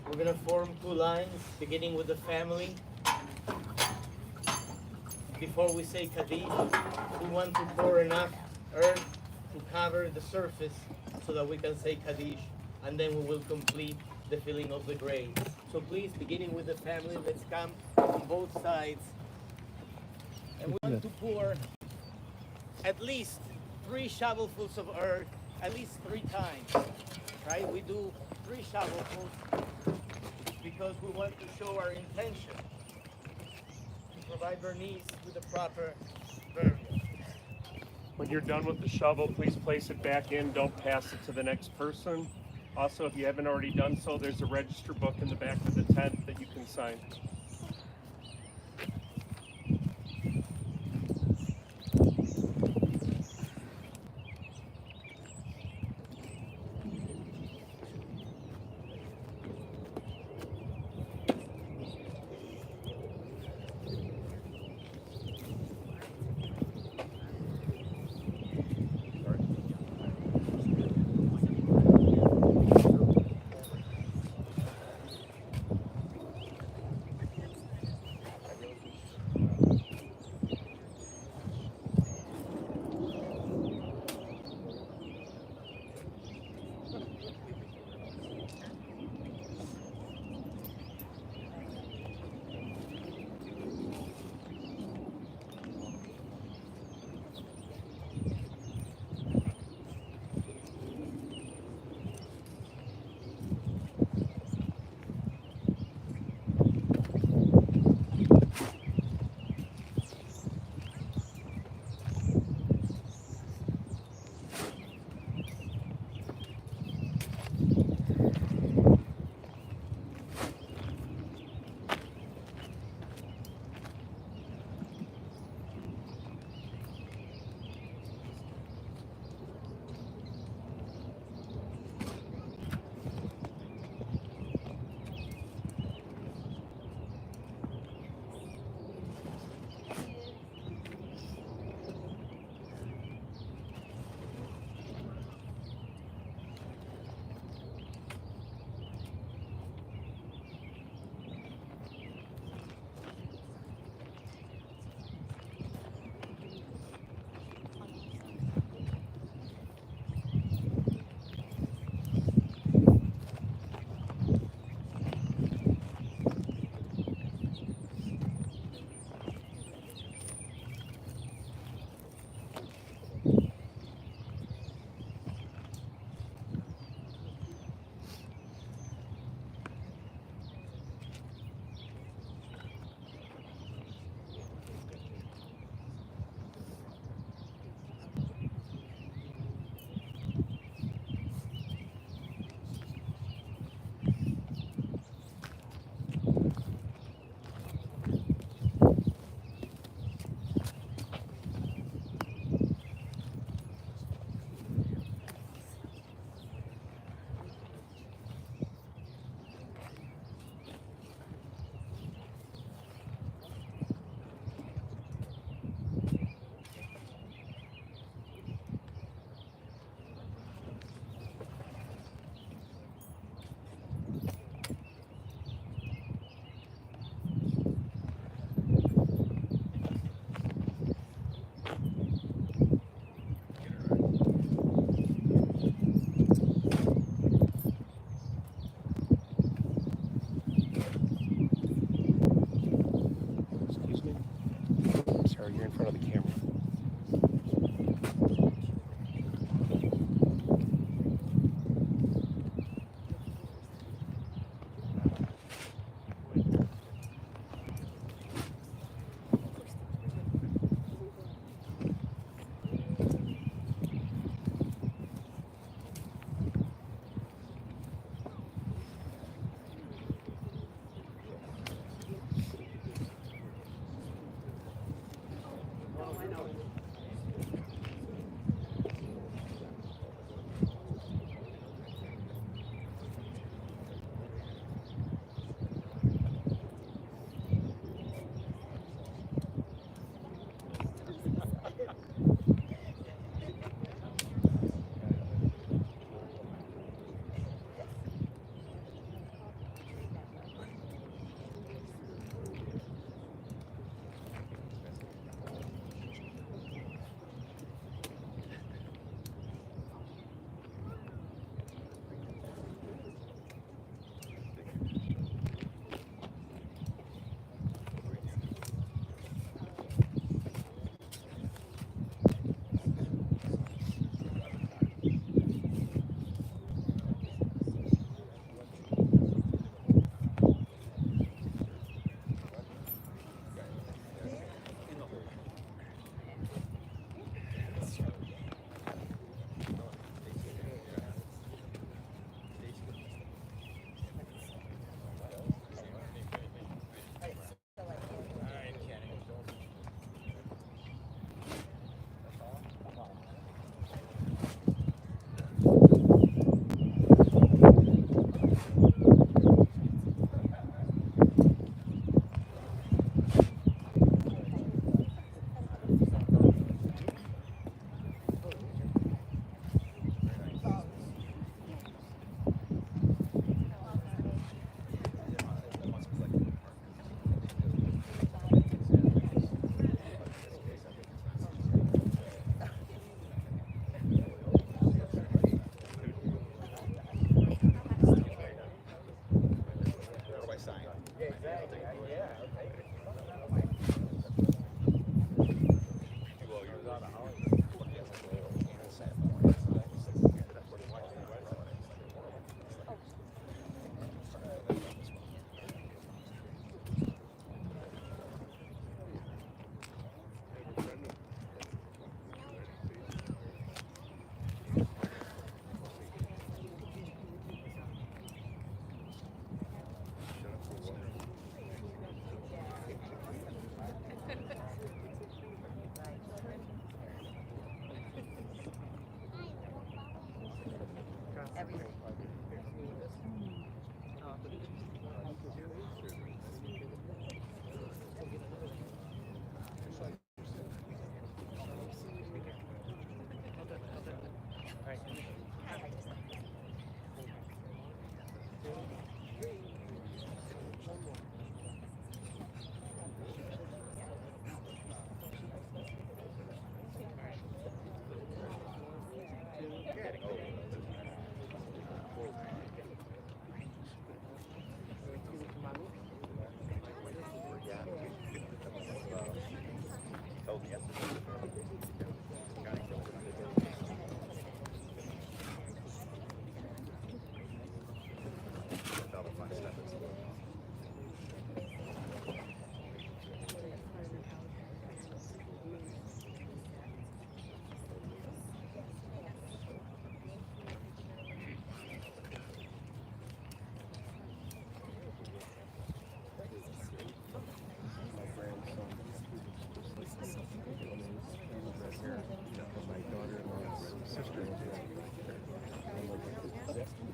we're gonna form two lines, beginning with the family. Before we say Kaddish, we want to pour enough earth to cover the surface so that we can say Kaddish, and then we will complete the filling of the grave. So please, beginning with the family, let's come on both sides. And we want to pour at least 3 shovelfuls of earth, at least 3 times, right? We do 3 shovelfuls because we want to show our intention to provide Bernice with the proper burial.
When you're done with the shovel, please place it back in. Don't pass it to the next person. Also, if you haven't already done so, there's a register book in the back of the tent that you can sign.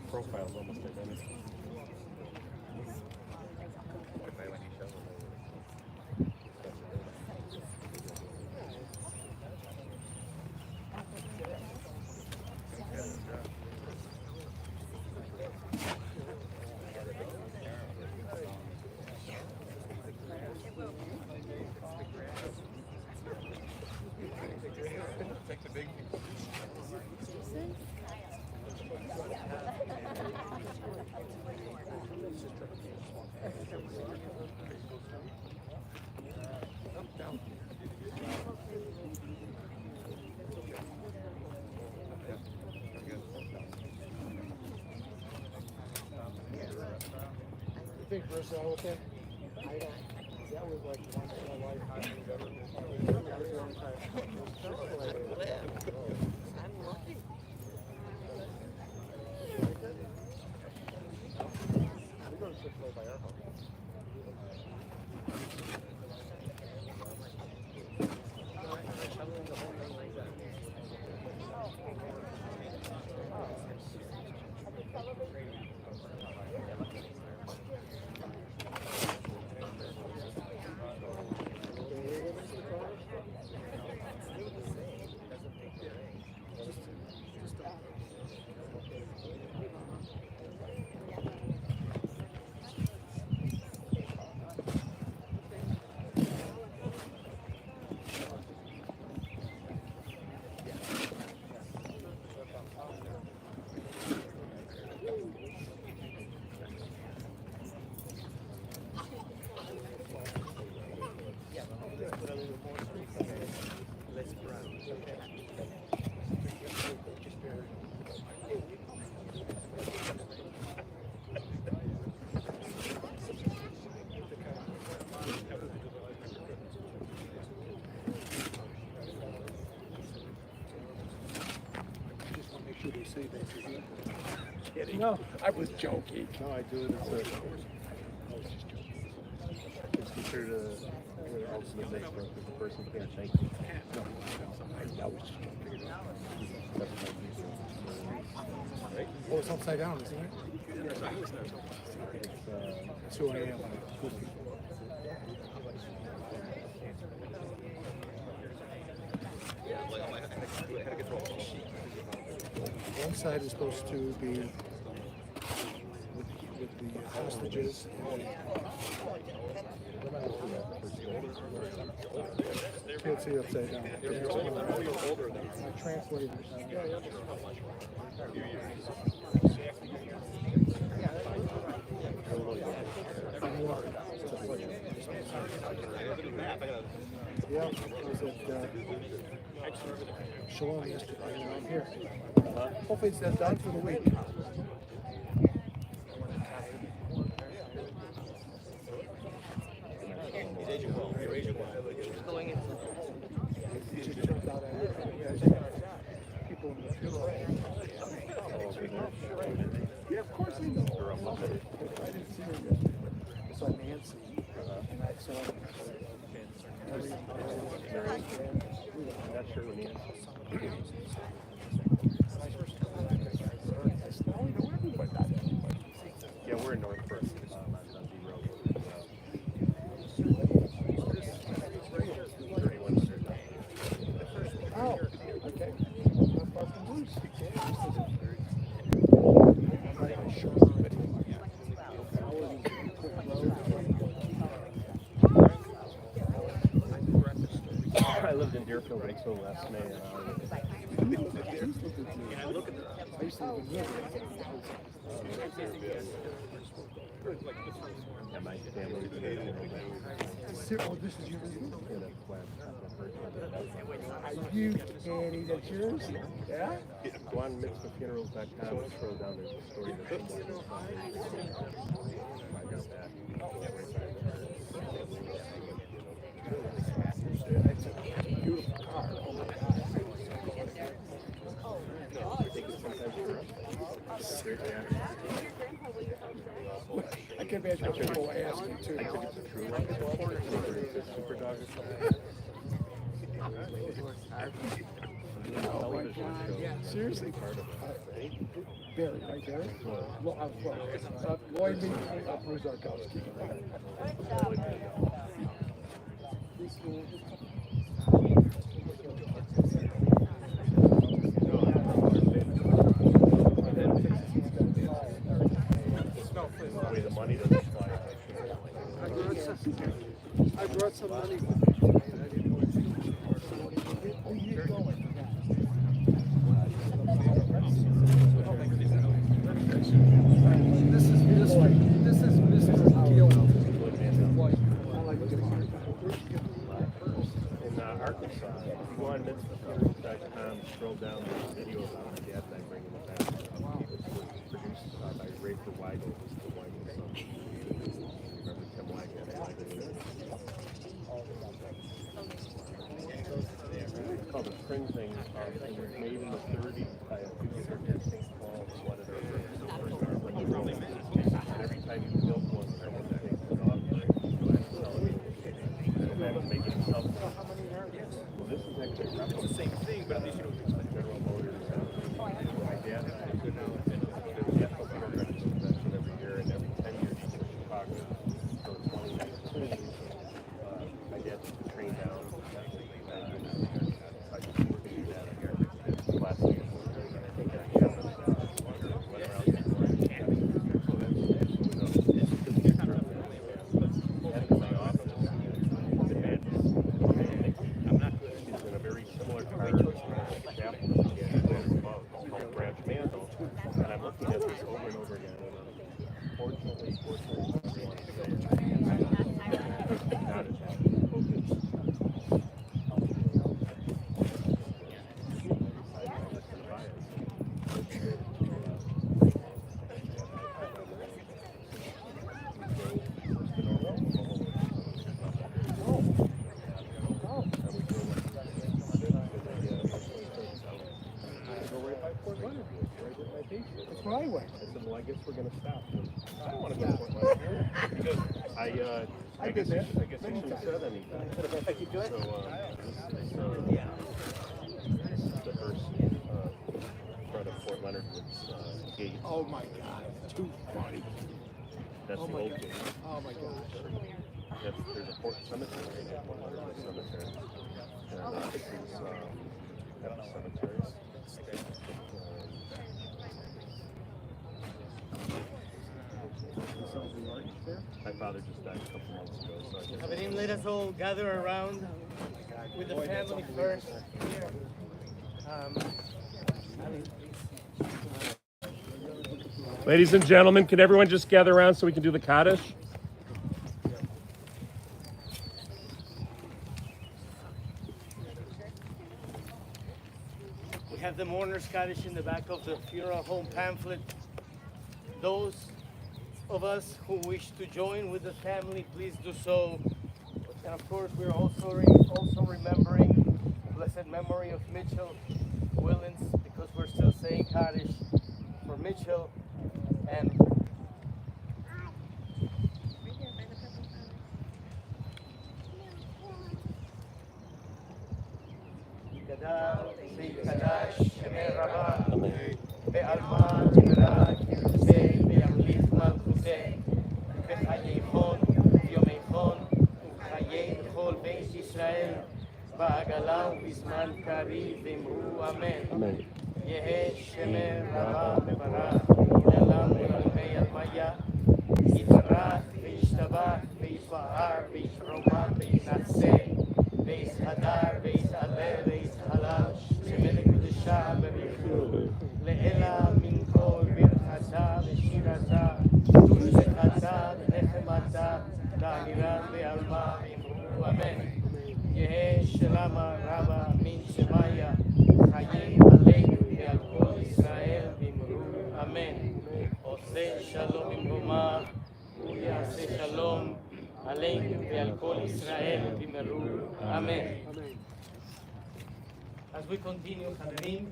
Profile's almost identical.
You think Brazil with it? I don't. That was like once in a lifetime. That was one time.
I'm lucky.
We go to Chick-fil-A by our house.
No, I was joking.
No, I do it as a. It's considered a ultimate make work if the person can't thank you.
No, I was just joking. Oh, it's upside down, isn't it? It's 2 a.m. One side is supposed to be with the hostages. Can't see upside down. My translators.
Yeah, I was at Shalom yesterday. I'm here. Hopefully it's done for the week. It just jumped out at me. People in the funeral. Yeah, of course I know. I didn't see her yesterday. I saw Nancy, and I saw
I'm not sure when he Yeah, we're in Northbrook. On Dundee Road. 3100.
oh, okay. Not far from Bruce. I'm not even sure.
I lived in Deerfield until last May.
I look at the. I used to live in River.
And my family was there.
Oh, this is yours? Are you kidding? That's yours? Yeah?
Go on mixedfunerals.com and scroll down. There's a story that's somewhere. I got that.
It's a beautiful car. Oh my God. I can imagine what people ask you too.
I think it's a true one. It's a super dog or something.
Seriously? Barry, right, Barry? Lloyd meets Bruce Arkowski.
The money doesn't fly.
I brought some money with me. This is Mr. Keel. I like to
In Arkansas, if you go on mitzvahfunerals.com, scroll down, there's videos on my dad and I bringing it back. It was produced by Rafer Weigel, who's the Weigel son. Remember Tim Weigel? It's called the Spring Thing. It was made in the 30s by a producer at St. Paul. What it is. And every time you built one, someone takes it off. And then make it himself. Well, this is actually the same thing, but at least you don't use like General Motors. My dad and I go down and the ethical program convention every year, and every 10 years in Chicago. So in 2019, my dad took the train down. I just worked in that here. Last year. And I think I went around my office. The man is in a very similar car chapel called Branch Mantle, and I'm looking at this over and over again. Fortunately, not as focused.
That's where I went.
I said, well, I guess we're going to stop. I don't want to go to Fort Lauderdale because I guess I shouldn't have said anything. So this is the first front of Fort Leonard Wood's gate.
Oh my God, too funny.
That's the old gate.
Oh my gosh.
There's a Fort Cemetery in Fort Leonard Wood Cemetery. And this is at the cemeteries. My father just died a couple months ago, so I guess.
Haverim, let us all gather around with the family first here.
Ladies and gentlemen, can everyone just gather around so we can do the Kaddish?
have the mourner's Kaddish in the back of the funeral home pamphlet. Those of us who wish to join with the family, please do so. And of course, we're also remembering the blessed memory of Mitchell Willens, because we're still saying Kaddish for Mitchell. And Gadal, Kadash, Shemer Rabah, Be'alma, Jimra, Kirusei, Be'amlith Malchusei, Be'chayeichon, Yomeichon, Uchayei Chol Beis Yisrael, Ba'agala Ubizman Kariv, V'imru Amen. Yehe Shemer Rabah Mevarach, Inelam Ulalmei Almaya, Yitarach, Ve'ishtabach, Ve'ishvahar, Ve'ishroma, Ve'inatzeh, Beis Hadar, Beis Aleh, Beis Halal, Shemelech Kedusha, Berichu, Le'ela Min Kol, Birchata, Veshirata, Tushechata, Nechemata, Ta'amiran Be'alma, V'imru Amen. Yehe Shelama Rabba Min Shemaya, Chayei Aleinu Ve'al Kol Israel, V'imru Amen. Oseh Shalom Imroma, Uyaseh Shalom, Aleinu ve'al kol Israel v'meru. Amen. As we continue, Chaverim,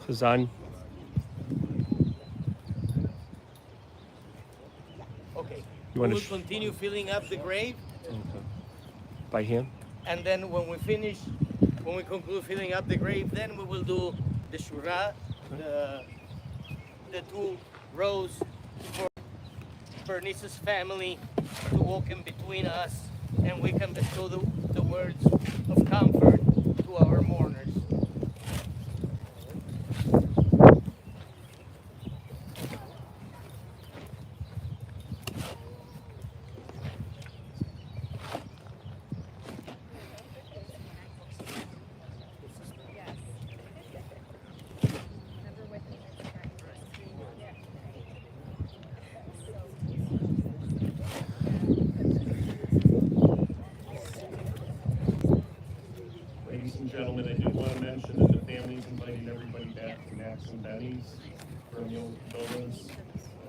Chazan.
okay,
You
we
wanna
will continue filling up the grave,
By hand?
and then when we conclude filling up the grave, then we will do the shura, the 2 rows for Bernice's family to walk in between us, and we can bestow the words of comfort to our mourners.
Ladies and gentlemen, I did want to mention that the family's inviting everybody back to Max and Benny's for a meal with Dolan's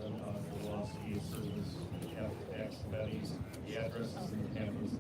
and the Woloski service at Max and Benny's. The address is in the campus.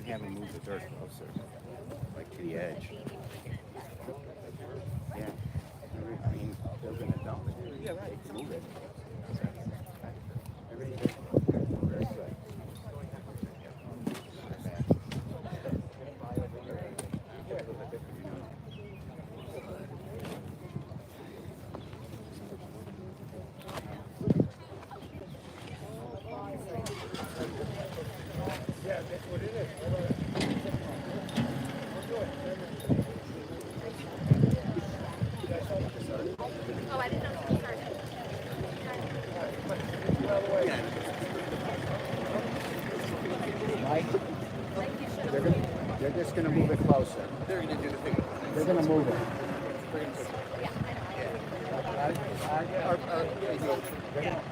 can have them move the dirt closer, like to the edge. Yeah. I mean, they're gonna dump it. Yeah, right. Move it. Very good.
Oh, I didn't know if you started.
Mike, they're just gonna move it closer.
They're gonna do the thing.
They're gonna move it.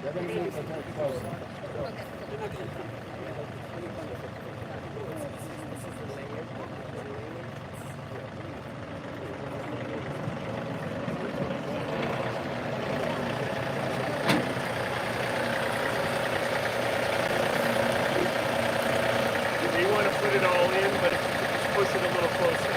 They're gonna move it closer.
You want to put it all in, but just push it a little closer.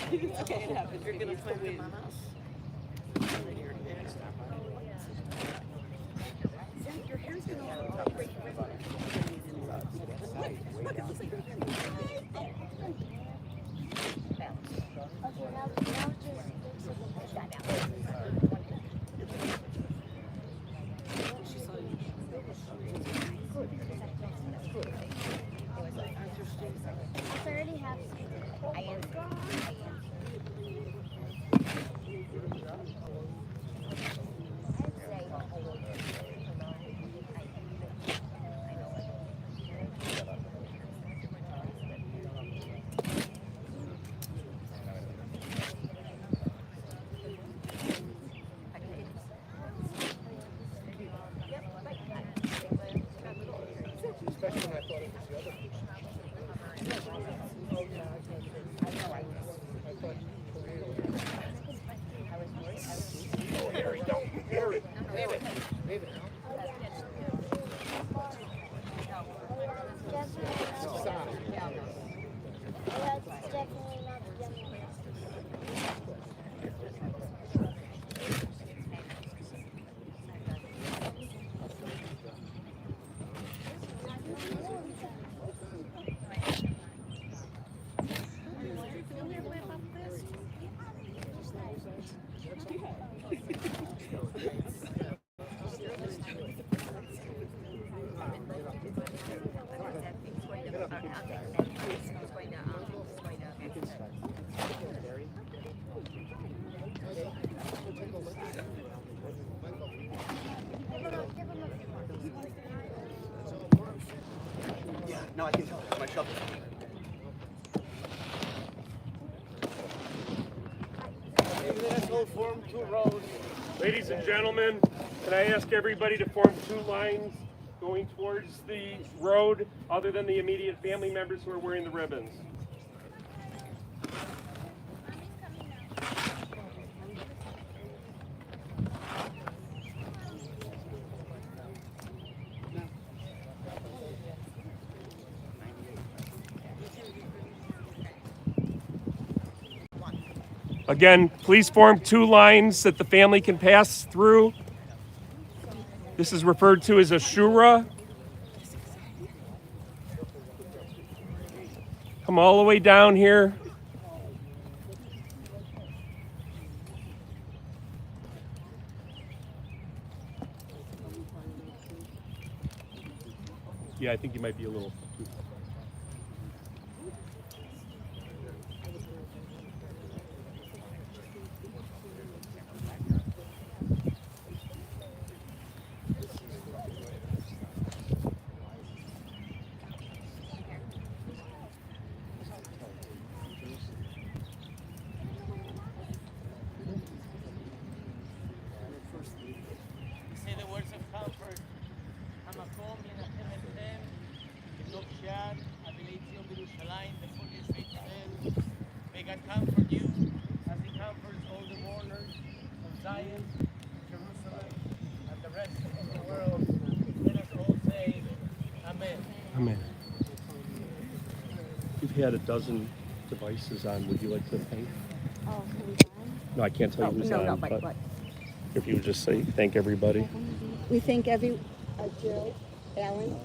It's okay, it happens. You're gonna find me. Your hair's gonna break. Look, it looks like your hair.
I already have. I am.
No, I can tell. It's my shovel.
Let us form 2 rows.
Ladies and gentlemen, can I ask everybody to form 2 lines going towards the road other than the immediate family members who are wearing the ribbons? Again, please form 2 lines that the family can pass through. This is referred to as a shura. Come all the way down here. Yeah, I think you might be a little.
Say the words of comfort. המקום ינחם אתכם, בתוך שער אבלי ציון בירושלים, בכל יושבי ישראל. May God comfort you as He comforts all the mourners of Zion, Jerusalem, and the rest of the world. Let us all say, Amen.
Amen. You've had a dozen devices on. Would you like to thank?
Oh, who's on?
No, I can't tell you who's on,
but
if you would just say thank everybody.
we thank Jill, Alan.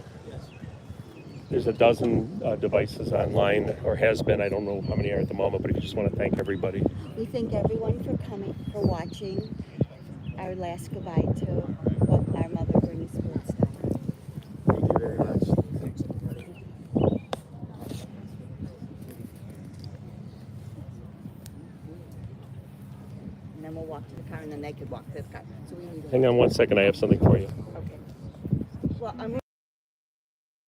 There's a dozen devices online, or has been. I don't know how many are at the moment, but if you just want to thank everybody.
We thank everyone for coming, for watching our last goodbye to our mother, Bernice Blitstein.
Thank you very much.
And then we'll walk to the car, and then they could walk to the car. So we need.
Hang on one second. I have something for you.
Okay. Well, I'm.